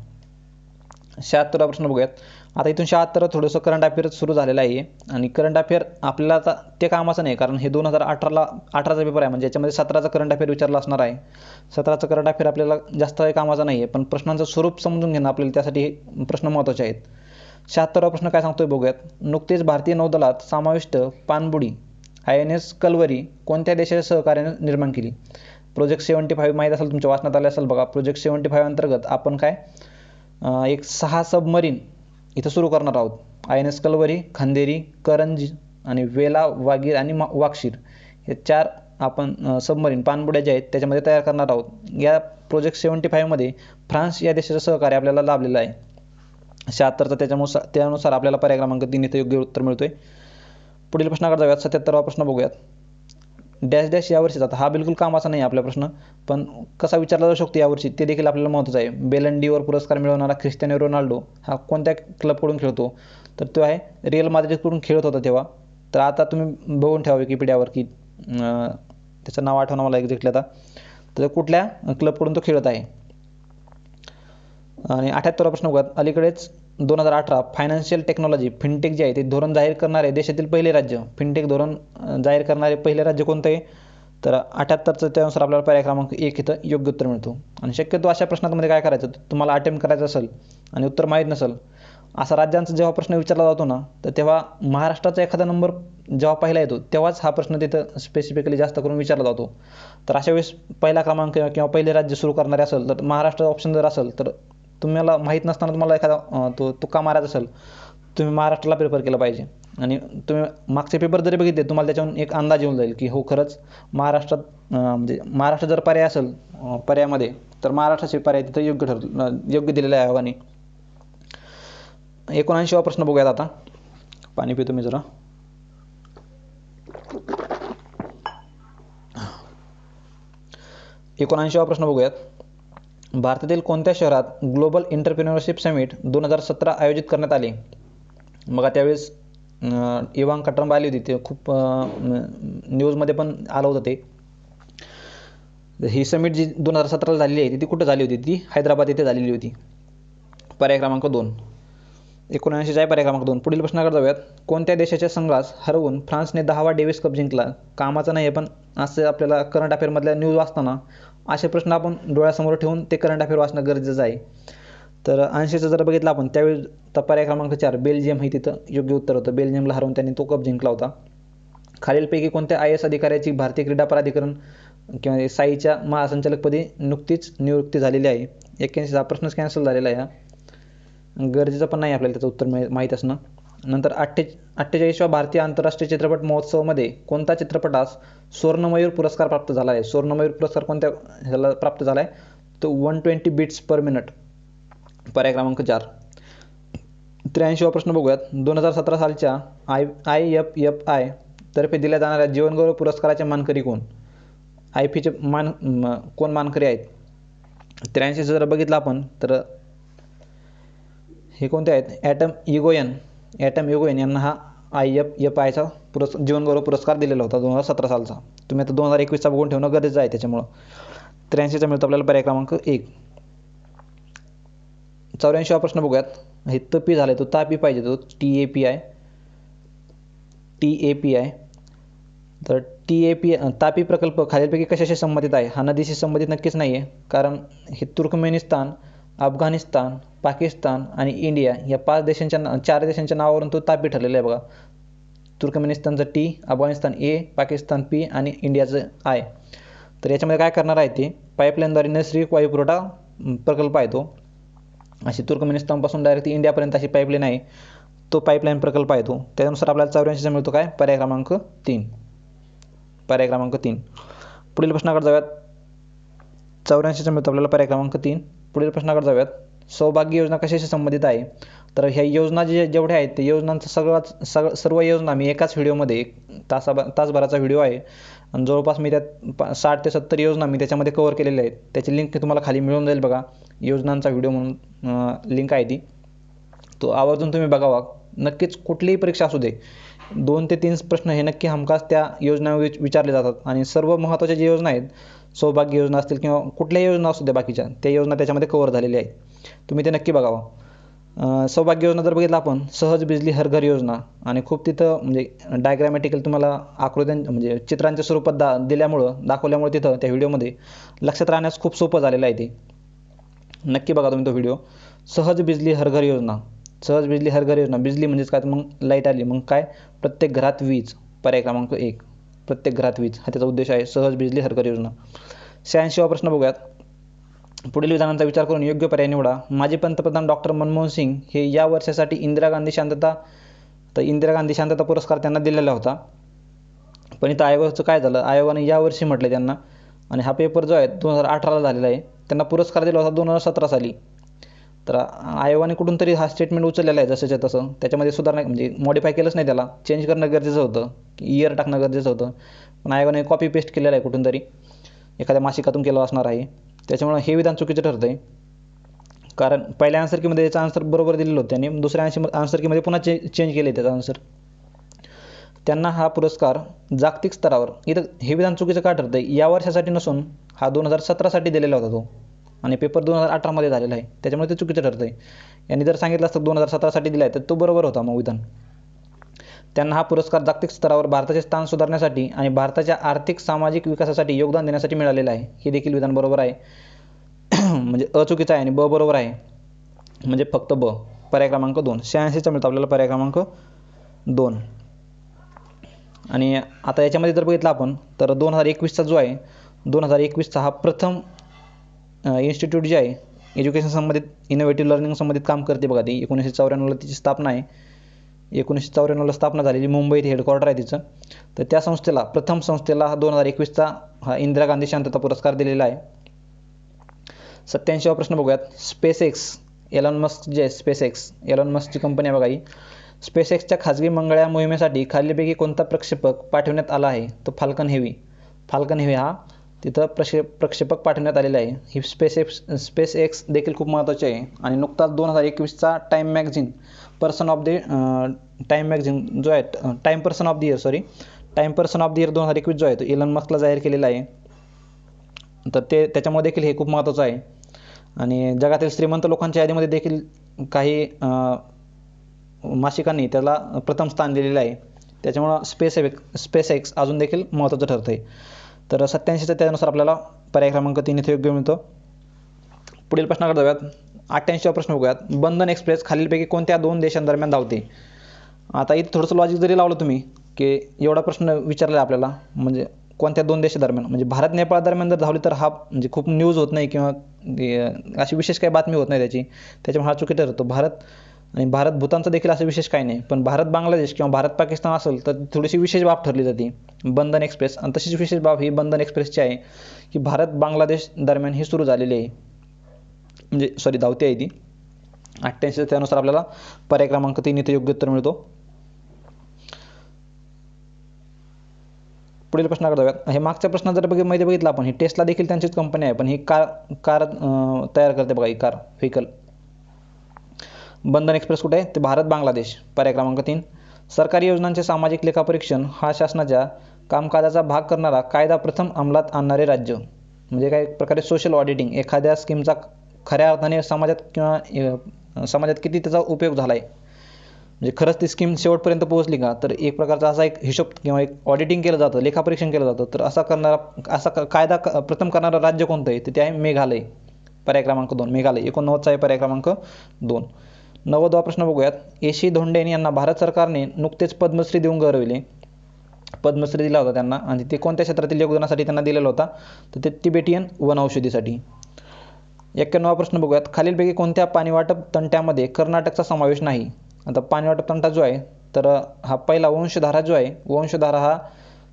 Speaker 1: 76वा प्रश्न बघूयात. आता इथून 76 थोडंसं करंट अफेअर सुरू झालेलं आहे आणि करंट अफेअर आपल्याला आता ते कामाचं नाही, कारण हे 2018चा पेपर आहे, म्हणजे याच्यामध्ये 17चा करंट अफेअर विचारला असणार आहे. 17चा करंट अफेअर आपल्याला जास्त काही कामाचा नाही आहे, पण प्रश्नांचं स्वरूप समजून घेणं आपल्याला त्यासाठी हे प्रश्न महत्त्वाचे आहेत. 76वा प्रश्न काय सांगतोय बघूयात. नुकतेच भारतीय नौदलात समाविष्ट पाणबुडी INS कलवरी कोणत्या देशाच्या सहकार्याने निर्माण केली. प्रोजेक्ट 75 माहीत असेल, तुमच्या वाचनात आले असेल बघा. प्रोजेक्ट 75 अंतर्गत आपण काय एक 6 सबमरीन इथं सुरू करणार आहोत. INS कलवरी, खंदेरी, करंज आणि वेला, वागीर आणि वाक्षीर हे 4 आपण सबमरीन पाणबुड्या ज्या आहेत त्याच्यामध्ये तयार करणार आहोत. या प्रोजेक्ट 75 मध्ये फ्रान्स या देशाचं सहकार्य आपल्याला लाभलेलं आहे. 76चा त्यानुसार आपल्याला पर्याय क्रमांक 3 इथे योग्य उत्तर मिळतोय. पुढील प्रश्नाकडे जाऊयात. 77वा प्रश्न बघूयात. डॅश डॅश यावर्षीचा, आता हा बिलकुल कामाचा नाही आपला प्रश्न, पण कसा विचारला जाऊ शकतो यावर्षी ते देखील आपल्याला महत्त्वाचं आहे. बेलन डीवर पुरस्कार मिळवणारा क्रिस्टियानो रोनाल्डो हा कोणत्या क्लबकडून खेळतो? तर तो आहे रिअल माद्रिदकडून खेळत होता तेव्हा. तर आता तुम्ही बघून ठेवा विकिपीडियावर की त्याचं नाव आठवणं मला एक्झॅक्टली आता, तर कुठल्या क्लबकडून तो खेळत आहे. आणि 78वा प्रश्न बघा. अलीकडेच 2018 फायनान्शियल टेक्नॉलॉजी फिनटेक जे आहे ते धोरण जाहीर करणारे देशातील पहिले राज्य, फिनटेक धोरण जाहीर करणारे पहिले राज्य कोणतं आहे? तर 78चं त्यानुसार आपल्याला पर्याय क्रमांक 1 इथं योग्य उत्तर मिळतो. आणि शक्यतो अशा प्रश्नांमध्ये काय करायचं, तुम्हाला अटेम्प्ट करायचं असेल आणि उत्तर माहीत नसेल, असा राज्यांचा जेव्हा प्रश्न विचारला जातो ना, तर तेव्हा महाराष्ट्राचा एखादा नंबर जेव्हा पहिला येतो तेव्हाच हा प्रश्न तिथं स्पेसिफिकली जास्त करून विचारला जातो. तर अशा वेळेस पहिला क्रमांक किंवा पहिले राज्य सुरू करणारे असेल तर महाराष्ट्र ऑप्शन जर असेल, तर तुम्हाला माहीत नसताना तुम्हाला एखादा तुक्का मारायचा असेल, तुम्ही महाराष्ट्राला प्रिफर केलं पाहिजे. आणि तुम्ही मागचे पेपर जरी बघितले तुम्हाला त्याच्यावरून एक अंदाज येऊन जाईल की हो खरंच महाराष्ट्रात म्हणजे महाराष्ट्र जर पर्याय असेल पर्यायामध्ये, तर महाराष्ट्राचे पर्याय तिथं योग्य दिलेलं आहे आयोगाने. 79वा प्रश्न बघूयात आता. पाणी पितो मी जरा. 79वा प्रश्न बघूयात. भारतातील कोणत्या शहरात ग्लोबल एंटरप्रेन्योरशिप समिट 2017 आयोजित करण्यात आले? बघा त्यावेळेस इवांका ट्रम्प आली होती, ते खूप न्यूजमध्ये पण आलं होतं ते. ही समिट जी 2017ला झालेली आहे ती कुठं झाली होती? ती हैदराबाद येथे झालेली होती. पर्याय क्रमांक 2. 79चा आहे पर्याय क्रमांक 2. पुढील प्रश्नाकडे जाऊयात. कोणत्या देशाच्या संघास हरवून फ्रान्सने 10वा डेव्हिस कप जिंकला? कामाचा नाही आहे, पण असं आपल्याला करंट अफेअरमधल्या न्यूज वाचताना असे प्रश्न आपण डोळ्यासमोर ठेवून ते करंट अफेअर वाचणं गरजेचं आहे. तर 80चं जर बघितलं आपण त्यावेळी तर पर्याय क्रमांक 4 बेल्जियम हे तिथं योग्य उत्तर होतं. बेल्जियमला हरवून त्यांनी तो कप जिंकला होता. खालीलपैकी कोणत्या IAS अधिकाऱ्याची भारतीय क्रीडा प्राधिकरण किंवा साईच्या महासंचालकपदी नुकतीच नियुक्ती झालेली आहे? 81चा प्रश्नच कॅन्सल झालेला आहे. गरजेचं पण नाही आपल्याला त्याचं उत्तर माहीत असणं. नंतर 48व्या भारतीय आंतरराष्ट्रीय चित्रपट महोत्सवामध्ये कोणता चित्रपटास सुवर्णमयूर पुरस्कार प्राप्त झाला आहे? सुवर्णमयूर पुरस्कार कोणत्या ह्याला प्राप्त झाला आहे? तो 120 बीट्स पर मिनिट. पर्याय क्रमांक 4. 83वा प्रश्न बघूयात. 2017 सालच्या IFFI तर्फे दिल्या जाणाऱ्या जीवनगौरव पुरस्काराचे मानकरी कोण? IFFIचे कोण मानकरी आहेत? 83 जर बघितलं आपण तर हे कोणते आहेत? ॲटम इगोयन यांना हा IFFIचा जीवनगौरव पुरस्कार दिलेला होता 2017 सालचा. तुम्ही आता 2021चा बघून ठेवणं गरजेचं आहे त्याच्यामुळं. 83चा मिळतो आपल्याला पर्याय क्रमांक 1. 84वा प्रश्न बघूयात. हे तपी झालाय, तो तापी पाहिजे, तो TAPI. तर तापी प्रकल्प खालीलपैकी कशाशी संबंधित आहे? हा नदीशी संबंधित नक्कीच नाही आहे, कारण हे तुर्कमेनिस्तान, अफगाणिस्तान, पाकिस्तान आणि इंडिया या 4 देशांच्या नावावरून तो तापी ठरलेला आहे. बघा तुर्कमेनिस्तानचं T, Afghanistan A, Pakistan P आणि इंडियाचं I. तर याच्यामध्ये काय करणार आहे ते पाईपलाईनद्वारे नैसर्गिक वायुपुरवठा प्रकल्प आहे तो. अशी तुर्कमेनिस्तानपासून डायरेक्ट इंडियापर्यंत अशी पाईपलाईन आहे, तो पाईपलाईन प्रकल्प आहे तो. त्यानुसार आपल्याला 84चा मिळतो काय? पर्याय क्रमांक 3. पर्याय क्रमांक 3. पुढील प्रश्नाकडे जाऊयात. 84चा मिळतो आपल्याला पर्याय क्रमांक 3. पुढील प्रश्नाकडे जाऊयात. सौभाग्य योजना कशाशी संबंधित आहे? तर ह्या योजना जेवढ्या आहेत ते योजनांचा सर्व योजना मी एकाच व्हिडिओमध्ये तासभराचा व्हिडिओ आहे आणि जवळपास मी त्यात 60 ते 70 योजना मी त्याच्यामध्ये कव्हर केलेल्या आहेत. त्याची लिंक तुम्हाला खाली मिळून जाईल. बघा योजनांचा व्हिडिओ म्हणून लिंक आहे ती, तो आवर्जून तुम्ही बघावा. नक्कीच कुठलीही परीक्षा असू दे 2 ते 3 प्रश्न हे नक्की हमखास त्या योजना विचारले जातात. आणि सर्व महत्त्वाच्या ज्या योजना आहेत, सौभाग्य योजना असतील किंवा कुठल्याही योजना असू द्या बाकीच्या, त्या योजना त्याच्यामध्ये कव्हर झालेल्या आहेत. तुम्ही ते नक्की बघावा. सौभाग्य योजना जर बघितलं आपण, सहज बिजली हर घर योजना, आणि खूप तिथं म्हणजे डायग्रॅमॅटिकल तुम्हाला आकृत्यां म्हणजे चित्रांच्या स्वरूपात दाखवल्यामुळे तिथं त्या व्हिडिओमध्ये लक्षात राहण्यास खूप सोपं झालेलं आहे ते. नक्की बघा तुम्ही तो व्हिडिओ. सहज बिजली हर घर योजना. सहज बिजली हर घर योजना, बिजली म्हणजेच काय? मग लाईट आली, मग काय? प्रत्येक घरात वीज. पर्याय क्रमांक 1. प्रत्येक घरात वीज हा त्याचा उद्देश आहे, सहज बिजली हर घर योजना. 86वा प्रश्न बघूयात. पुढील विधानांचा विचार करून योग्य पर्याय निवडा. माजी पंतप्रधान डॉक्टर मनमोहन सिंग हे या वर्षासाठी इंदिरा गांधी शांतता पुरस्कार त्यांना दिलेला होता. पण इथं आयोगाचं काय झालं, आयोगाने यावर्षी म्हटलं त्यांना, आणि हा पेपर जो आहे 2018ला झालेला आहे. त्यांना पुरस्कार दिला होता 2017 साली. तर आयोगाने कुठून तरी हा स्टेटमेंट उचललेला आहे जसंच्या तसं. त्याच्यामध्ये सुधारणा म्हणजे मॉडिफाय केलंच नाही, त्याला चेंज करणं गरजेचं होतं, इयर टाकणं गरजेचं होतं. पण आयोगाने कॉपी पेस्ट केलेलं आहे कुठून तरी, एखाद्या मासिकातून केलं असणार आहे. त्याच्यामुळे हे विधान चुकीचं ठरतं आहे. कारण पहिल्या आन्सर कीमध्ये त्याचं आन्सर बरोबर दिलेलं होतं आणि दुसऱ्या आन्सर कीमध्ये पुन्हा चेंज केले त्याचा आन्सर. त्यांना हा पुरस्कार जागतिक स्तरावर, इथं हे विधान चुकीचं का ठरतं आहे, या वर्षासाठी नसून हा 2017 साठी दिलेला होता तो, आणि पेपर 2018 मध्ये झालेला आहे. त्याच्यामुळे ते चुकीचं ठरतं आहे. यांनी जर सांगितलं असतं 2017 साठी दिला आहे तर तो बरोबर होता मग विधान. त्यांना हा पुरस्कार जागतिक स्तरावर भारताचे स्थान सुधारण्यासाठी आणि भारताच्या आर्थिक सामाजिक विकासासाठी योगदान देण्यासाठी मिळालेलं आहे. हे देखील विधान बरोबर आहे. म्हणजे अचुकीचं आहे आणि ब बरोबर आहे, म्हणजे फक्त ब, पर्याय क्रमांक 2. 86चा मिळतो आपल्याला पर्याय क्रमांक 2. आणि आता याच्यामध्ये जर बघितलं आपण तर 2021चा जो आहे, 2021चा हा प्रथम इन्स्टिट्यूट जे आहे एज्युकेशन संबंधित, इनोव्हेटिव्ह लर्निंग संबंधित काम करते बघा. ती 1994ला तिची स्थापना आहे. 1994ला स्थापना झालेली, मुंबईत हेडक्वार्टर आहे तिचं. तर त्या संस्थेला, प्रथम संस्थेला 2021चा हा इंदिरा गांधी शांतता पुरस्कार दिलेला आहे. 87वा प्रश्न बघूयात. स्पेसएक्स, एलॉन मस्क जे स्पेसएक्स, एलॉन मस्कची कंपनी आहे बघा ही. स्पेसएक्सच्या खाजगी मंगळयान मोहिमेसाठी खालीलपैकी कोणता प्रक्षेपक पाठवण्यात आला आहे? तो फाल्कन हेवी. फाल्कन हेवी हा तिथं प्रक्षेपक पाठवण्यात आलेला आहे. ही स्पेसएक्स देखील खूप महत्त्वाची आहे. आणि नुकताच 2021चा time magazine person of the time magazine जो आहे, time person of the year 2021 जो आहे तो इलॉन मस्कला जाहीर केलेला आहे. तर त्याच्यामुळे देखील हे खूप महत्त्वाचं आहे. आणि जगातील श्रीमंत लोकांच्या यादीमध्ये देखील काही मासिकांनी त्याला प्रथम स्थान दिलेलं आहे. त्याच्यामुळं स्पेसएक्स अजून देखील महत्त्वाचं ठरतं आहे. तर 87च्या त्यानुसार आपल्याला पर्याय क्रमांक 3 इथे योग्य मिळतो. पुढील प्रश्नाकडे जाऊयात. 88वा प्रश्न बघूयात. बंधन एक्सप्रेस खालीलपैकी कोणत्या 2 देशांदरम्यान धावते? आता इथं थोडंसं लॉजिक जरी लावलं तुम्ही, की एवढा प्रश्न विचारला आपल्याला, म्हणजे कोणत्या 2 देशादरम्यान, म्हणजे भारत नेपाळ दरम्यान जर धावली तर हा म्हणजे खूप न्यूज होत नाही किंवा अशी विशेष काही बातमी होत नाही त्याची. त्याच्यामुळे हा चुकी ठरतो. भारत आणि भारत भूतानचा देखील असं विशेष काही नाही. पण भारत बांगलादेश किंवा भारत पाकिस्तान असेल तर थोडीशी विशेष बाब ठरली जाते बंधन एक्सप्रेस. आणि तशीच विशेष बाब ही बंधन एक्सप्रेसची आहे की भारत बांगलादेश दरम्यान ही सुरू झालेली आहे, म्हणजे धावती आहे ती. 88 त्यानुसार आपल्याला पर्याय क्रमांक 3 इथे योग्य उत्तर मिळतो. पुढील प्रश्नाकडे जाऊयात. हे मागच्या प्रश्नात जर बघितलं आपण, ही टेस्ला देखील त्यांचीच कंपनी आहे, पण ही कार तयार करते बघा, ही कार व्हेकल. बंधन एक्सप्रेस कुठे आहे? ते भारत बांगलादेश. पर्याय क्रमांक 3. सरकारी योजनांचे सामाजिक लेखापरीक्षण हा शासनाच्या कामकाजाचा भाग करणारा कायदा प्रथम अंमलात आणणारे राज्य. म्हणजे काही प्रकारे सोशल ऑडिटिंग, एखाद्या स्कीमचा खऱ्या अर्थाने समाजात किंवा समाजात किती त्याचा उपयोग झाला आहे, म्हणजे खरंच ती स्कीम शेवटपर्यंत पोहोचली का, तर एक प्रकारचा असा एक हिशोब किंवा एक ऑडिटिंग केलं जातं, लेखापरीक्षण केलं जातं. तर असा कायदा प्रथम करणारं राज्य कोणतं आहे? तर ते आहे मेघालय. पर्याय क्रमांक 2 मेघालय. 89चा आहे पर्याय क्रमांक 2. 90वा प्रश्न बघूयात. एशी धोंडेन यांना भारत सरकारने नुकतेच पद्मश्री देऊन गौरविले. पद्मश्री दिला होता त्यांना, आणि ते कोणत्या क्षेत्रातील योगदानासाठी त्यांना दिलेला होता? तर ते तिबेटियन वनौषधीसाठी. 91वा प्रश्न बघूयात. खालीलपैकी कोणत्या पाणीवाटप तंट्यामध्ये कर्नाटकचा समावेश नाही? आता पाणीवाटप तंटा जो आहे, तर हा पहिला वंशधारा जो आहे, वंशधारा हा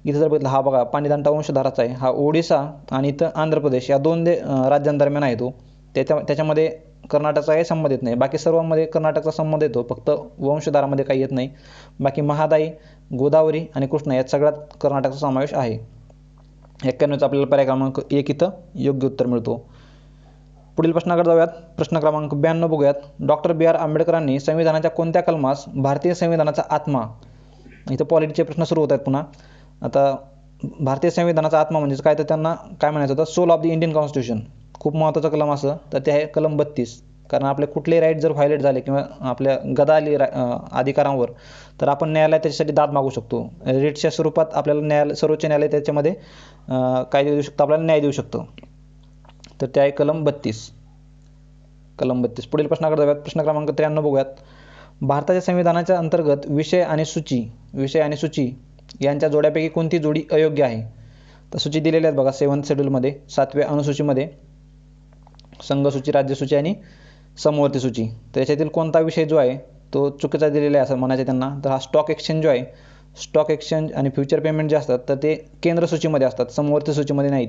Speaker 1: इथं जर बघितलं, हा बघा पाणीतंटा वंशधाराचा आहे. हा ओडिसा आणि इथं आंध्र प्रदेश या 2 राज्यांदरम्यान आहे तो. त्याच्यामध्ये कर्नाटकचा काही संबंध येत नाही. बाकी सर्वांमध्ये कर्नाटकचा संबंध येतो, फक्त वंशधारामध्ये काही येत नाही. बाकी महादाई, गोदावरी आणि कृष्णा यात सगळ्यात कर्नाटकचा समावेश आहे. 91चा आपल्याला पर्याय क्रमांक 1 इथं योग्य उत्तर मिळतो. पुढील प्रश्नाकडे जाऊयात. प्रश्न क्रमांक 92 बघूयात. Doctor B.R. आंबेडकरांनी संविधानाच्या कोणत्या कलमास भारतीय संविधानाचा आत्मा, इथं पॉलिटीचे प्रश्न सुरू होत आहेत पुन्हा. आता भारतीय संविधानाचा आत्मा म्हणजेच काय, तर त्यांना काय म्हणायचं होतं? Soul of the Indian constitution. खूप महत्त्वाचं कलम असं तर ते आहे कलम 32. कारण आपले कुठलेही राईट जर व्हायलेट झाले किंवा आपल्या गदा आली अधिकारांवर, तर आपण न्यायालयात त्याच्यासाठी दाद मागू शकतो. रिटच्या स्वरूपात आपल्याला सर्वोच्च न्यायालय त्याच्यामध्ये काय देऊ शकतं? आपल्याला न्याय देऊ शकतं. तर ते आहे कलम 32. कलम 32. पुढील प्रश्नाकडे जाऊयात. प्रश्न क्रमांक 93 बघूयात. भारताच्या संविधानाच्या अंतर्गत विषय आणि सूची यांच्या जोड्यापैकी कोणती जोडी अयोग्य आहे? तर सूची दिलेल्या आहेत बघा 7th शेड्यूलमध्ये, 7व्या अनुसूचीमध्ये संघसूची, राज्यसूची आणि समवर्ती सूची. तर याच्यातील कोणता विषय जो आहे तो चुकीचा दिलेला आहे असं म्हणायचं त्यांना. तर हा स्टॉक एक्सचेंज जो आहे स्टॉक एक्सचेंज आणि फ्युचर पेमेंट जे असतात तर ते केंद्र सूचीमध्ये असतात, समवर्ती सूचीमध्ये नाही.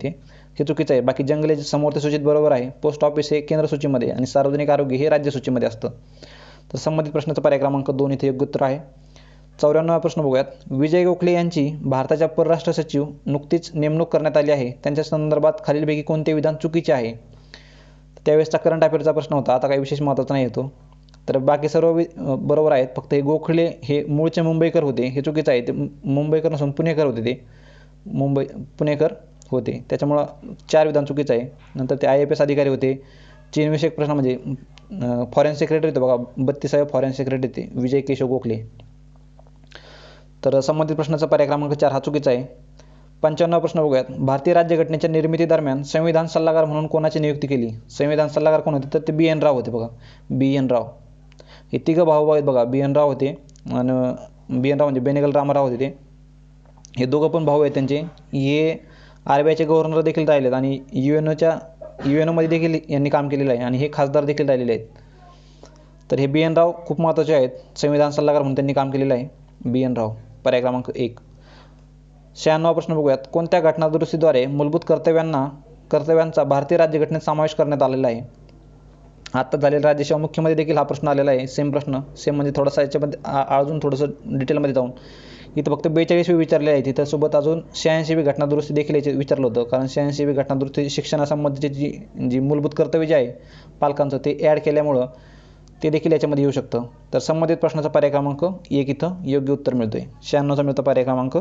Speaker 1: हे चुकीचं आहे. बाकी जंगले समवर्ती सूचीत बरोबर आहे. पोस्ट ऑफिस हे केंद्र सूचीमध्ये आणि सार्वजनिक आरोग्य हे राज्य सूचीमध्ये असतं. तर संबंधित प्रश्नाचा पर्याय क्रमांक 2 इथे योग्य उत्तर आहे. 94 प्रश्न बघूयात. विजय गोखले यांची भारताच्या परराष्ट्र सचिव नुकतीच नेमणूक करण्यात आली आहे. त्यांच्या संदर्भात खालीलपैकी कोणते विधान चुकीचे आहे? त्यावेळेसचा करंट अफेअरचा प्रश्न होता. आता काही विशेष महत्त्वाचा नाही येतो. तर बाकी सर्व बरोबर आहेत. फक्त हे गोखले हे मूळचे मुंबईकर होते, हे चुकीचं आहे. ते मुंबईकर नसून पुणेकर होते. ते पुणेकर होते. त्याच्यामुळं 4 विधान चुकीचं आहे. नंतर ते IAPS अधिकारी होते. चीनविषयक प्रश्न म्हणजे फॉरेन सेक्रेटरी होते बघा, 32वे फॉरेन सेक्रेटरी ते विजय केशव गोखले. तर संबंधित प्रश्नाचा पर्याय क्रमांक 4 हा चुकीचा आहे. 95 प्रश्न बघूयात. भारतीय राज्यघटनेच्या निर्मितीदरम्यान संविधान सल्लागार म्हणून कोणाची नियुक्ती केली? संविधान सल्लागार कोण होते? तर ते BN राव होते बघा, BN राव. हे तिघं भाऊ आहेत बघा, BN राव होते आणि BN राव म्हणजे बेनेगल रामाराव होते ते. हे दोघं पण भाऊ आहेत त्यांचे. हे RBIचे गव्हर्नर देखील राहिलेत आणि UNOमध्ये देखील यांनी काम केलेलं आहे आणि हे खासदार देखील राहिलेले आहेत. तर हे BN राव खूप महत्त्वाचे आहेत. संविधान सल्लागार म्हणून त्यांनी काम केलेलं आहे, BN राव. पर्याय क्रमांक 1. 96 प्रश्न बघूयात. कोणत्या घटनादुरुस्तीद्वारे मूलभूत कर्तव्यांचा भारतीय राज्यघटनेत समावेश करण्यात आलेला आहे? आत्ता झालेल्या राज्यसेवा मुख्यमध्ये देखील हा प्रश्न आलेला आहे. सेम म्हणजे थोडासा याच्यामध्ये अजून थोडंसं डिटेलमध्ये जाऊन इथं फक्त 42वी विचारले आहे. तिथं सोबत अजून 86वी घटनादुरुस्ती देखील याचे विचारलं होतं. कारण 86वी घटनादुरुस्ती शिक्षणासंबंधीची जी मूलभूत कर्तव्य जे आहे पालकांचं ते ॲड केल्यामुळं ते देखील याच्यामध्ये येऊ शकतं. तर संबंधित प्रश्नाचा पर्याय क्रमांक 1 इथं योग्य उत्तर मिळतोय. 96चा मिळतो पर्याय क्रमांक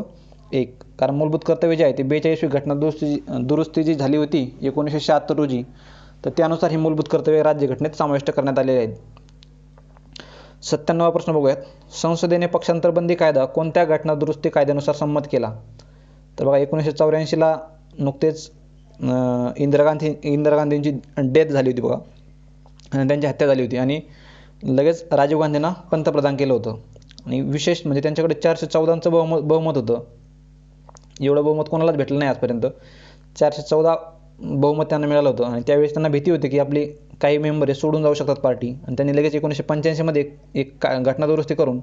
Speaker 1: 1. कारण मूलभूत कर्तव्य जे आहे ते 42वी घटनादुरुस्ती जी झाली होती 1976 रोजी, तर त्यानुसार ही मूलभूत कर्तव्य राज्यघटनेत समाविष्ट करण्यात आलेले आहेत. 97 प्रश्न बघूयात. संसदेने पक्षांतरबंदी कायदा कोणत्या घटनादुरुस्ती कायद्यानुसार संमत केला? तर बघा 1984ला नुकतेच इंदिरा गांधींची डेथ झाली होती बघा आणि त्यांची हत्या झाली होती आणि लगेच राजीव गांधींना पंतप्रधान केलं होतं. आणि विशेष म्हणजे त्यांच्याकडे 414चं बहुमत होतं. एवढं बहुमत कोणालाच भेटलं नाही आजपर्यंत. 414 बहुमत त्यांना मिळालं होतं आणि त्यावेळेस त्यांना भीती होती की आपली काही मेंबर हे सोडून जाऊ शकतात पार्टी. आणि त्यांनी लगेच 1985मध्ये एक घटनादुरुस्ती करून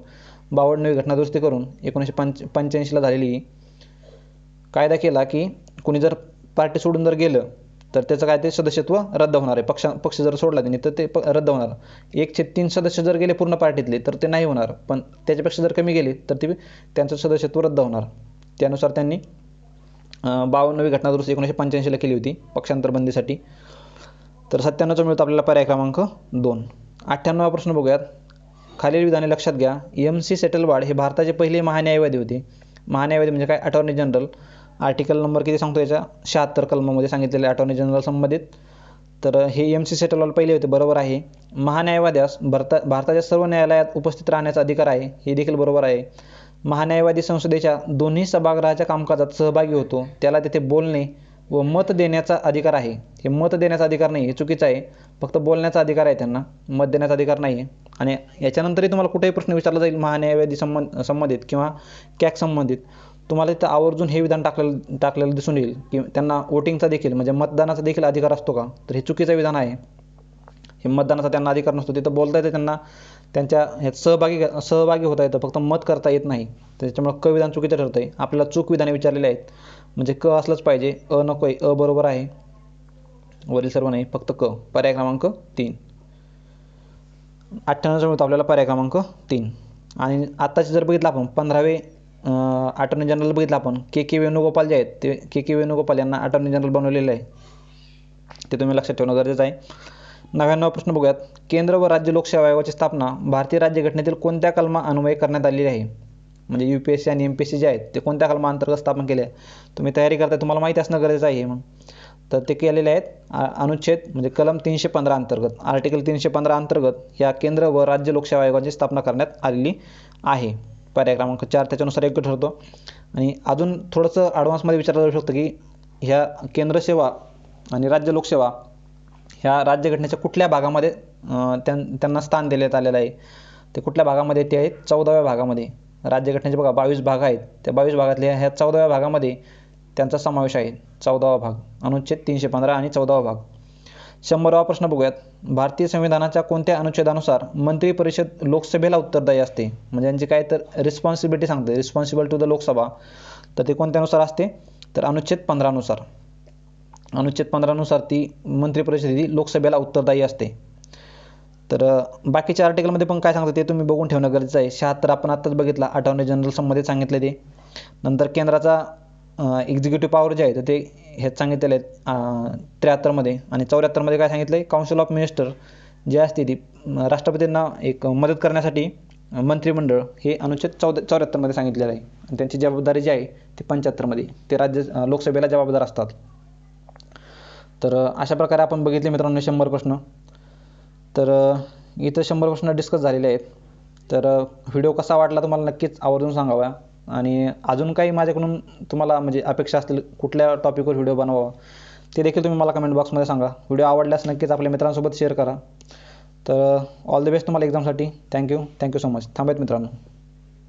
Speaker 1: 52वी घटनादुरुस्ती करून 1985ला झालेली कायदा केला की कुणी जर पार्टी सोडून जर गेलं तर त्याचं काय ते सदस्यत्व रद्द होणार आहे. पक्ष जर सोडला त्यांनी तर ते रद्द होणार. 1/3 सदस्य जर गेले पूर्ण पार्टीतले तर ते नाही होणार, पण त्याच्यापेक्षा जर कमी गेले तर ते त्यांचं सदस्यत्व रद्द होणार. त्यानुसार त्यांनी 52वी घटनादुरुस्ती 1985ला केली होती पक्षांतरबंदीसाठी. तर 97चा मिळतो आपल्याला पर्याय क्रमांक 2. 98वा प्रश्न बघूयात. खालील विधाने लक्षात घ्या. MC सेटलवाड हे भारताचे पहिले महान्यायवादी होते. महान्यायवादी म्हणजे काय? Attorney general. आर्टिकल नंबर किती सांगतो याच्या? 76 कलमामध्ये सांगितलेलं आहे अटॉर्नी जनरल संबंधित. तर हे MC सेटलवाड पहिले होते, बरोबर आहे. महान्यायवाद्यास भारताच्या सर्व न्यायालयात उपस्थित राहण्याचा अधिकार आहे, हे देखील बरोबर आहे. महान्यायवादी संसदेच्या दोन्ही सभागृहाच्या कामकाजात सहभागी होतो, त्याला तिथे बोलणे व मत देण्याचा अधिकार आहे. हे मत देण्याचा अधिकार नाही, हे चुकीचं आहे. फक्त बोलण्याचा अधिकार आहे त्यांना, मत देण्याचा अधिकार नाही आहे. आणि याच्यानंतरही तुम्हाला कुठेही प्रश्न विचारला जाईल महान्यायवादी संबंधित किंवा कॅग संबंधित, तुम्हाला तिथं आवर्जून हे विधान टाकलेलं दिसून येईल की त्यांना वोटिंगचा देखील म्हणजे मतदानाचा देखील अधिकार असतो का? तर हे चुकीचं विधान आहे. हे मतदानाचा त्यांना अधिकार नसतो. तिथं बोलता येतं त्यांना, त्यांच्या ह्यात सहभागी होता येतं, फक्त मत करता येत नाही. त्याच्यामुळे क विधान चुकीचं ठरतं आहे. आपल्याला चूक विधाने विचारलेले आहेत म्हणजे क असलंच पाहिजे, नको आहे. बरोबर आहे, वरील सर्व नाही, फक्त क. पर्याय क्रमांक 3. 98चा मिळतो आपल्याला पर्याय क्रमांक 3. आणि आत्ताचे जर बघितलं आपण 15वे अटॉर्नी जनरल बघितलं आपण, के वेणुगोपाल जे आहेत ते के वेणुगोपाल यांना अटॉर्नी जनरल बनवलेलं आहे. ते तुम्ही लक्षात ठेवणं गरजेचं आहे. 99वा प्रश्न बघूयात. केंद्र व राज्य लोकसेवा आयोगाची स्थापना भारतीय राज्यघटनेतील कोणत्या कलमान्वये करण्यात आलेली आहे? म्हणजे UPSC आणि MPSC जे आहेत ते कोणत्या कलमाअंतर्गत स्थापन केले आहे? तुम्ही तयारी करताय, तुम्हाला माहिती असणं गरजेचं आहे. मग तर ते केलेले आहेत अनुच्छेद म्हणजे कलम 315 अंतर्गत, आर्टिकल 315 अंतर्गत ह्या केंद्र व राज्य लोकसेवा आयोगाची स्थापना करण्यात आलेली आहे. पर्याय क्रमांक 4 त्याच्यानुसार योग्य ठरतो. आणि अजून थोडंसं ॲडव्हान्समध्ये विचारलं जाऊ शकतं की ह्या केंद्र सेवा आणि राज्य लोकसेवा ह्या राज्यघटनेच्या कुठल्या भागामध्ये त्यांना स्थान देण्यात आलेलं आहे? ते कुठल्या भागामध्ये ते आहेत? 14व्या भागामध्ये. राज्यघटनेचे बघा 22 भाग आहेत, त्या 22 भागातल्या ह्या 14व्या भागामध्ये त्यांचा समावेश आहे. 14वा भाग, अनुच्छेद 315 आणि 14वा भाग. 100वा प्रश्न बघूयात. भारतीय संविधानाच्या कोणत्या अनुच्छेदानुसार मंत्री परिषद लोकसभेला उत्तरदायी असते? म्हणजे यांची काय तर रिस्पॉन्सिबिलिटी सांगते, रिस्पॉन्सिबल टू द लोकसभा. तर ते कोणत्यानुसार असते? तर अनुच्छेद 15 नुसार. अनुच्छेद 15 नुसार ती मंत्री परिषद ही लोकसभेला उत्तरदायी असते. तर बाकीच्या आर्टिकलमध्ये पण काय सांगतं ते तुम्ही बघून ठेवणं गरजेचं आहे. 76 आपण आत्ताच बघितला, अटॉर्नी जनरलमध्ये सांगितलं ते. नंतर केंद्राचा एक्झिक्युटिव्ह पॉवर जे आहे तर ते हेच सांगितलेले आहेत 73मध्ये. आणि 74मध्ये काय सांगितलं आहे? काउन्सिल ऑफ मिनिस्टर जे असते ती राष्ट्रपतींना एक मदत करण्यासाठी मंत्रिमंडळ हे अनुच्छेद 74मध्ये सांगितलेलं आहे. आणि त्यांची जबाबदारी जी आहे ती 75मध्ये, ते लोकसभेला जबाबदार असतात. तर अशा प्रकारे आपण बघितले मित्रांनो 100 प्रश्न. तर इथं 100 प्रश्न डिस्कस झालेले आहेत. तर व्हिडिओ कसा वाटला तुम्हाला नक्कीच आवर्जून सांगावा. आणि अजून काही माझ्याकडून तुम्हाला म्हणजे अपेक्षा असतील कुठल्या टॉपिकवर व्हिडिओ बनवावा ते देखील तुम्ही मला कमेंट बॉक्समध्ये सांगा. व्हिडिओ आवडल्यास नक्कीच आपल्या मित्रांसोबत शेअर करा. तर ऑल द बेस्ट तुम्हाला एक्झामसाठी. Thank you so much. थांबेत मित्रांनो.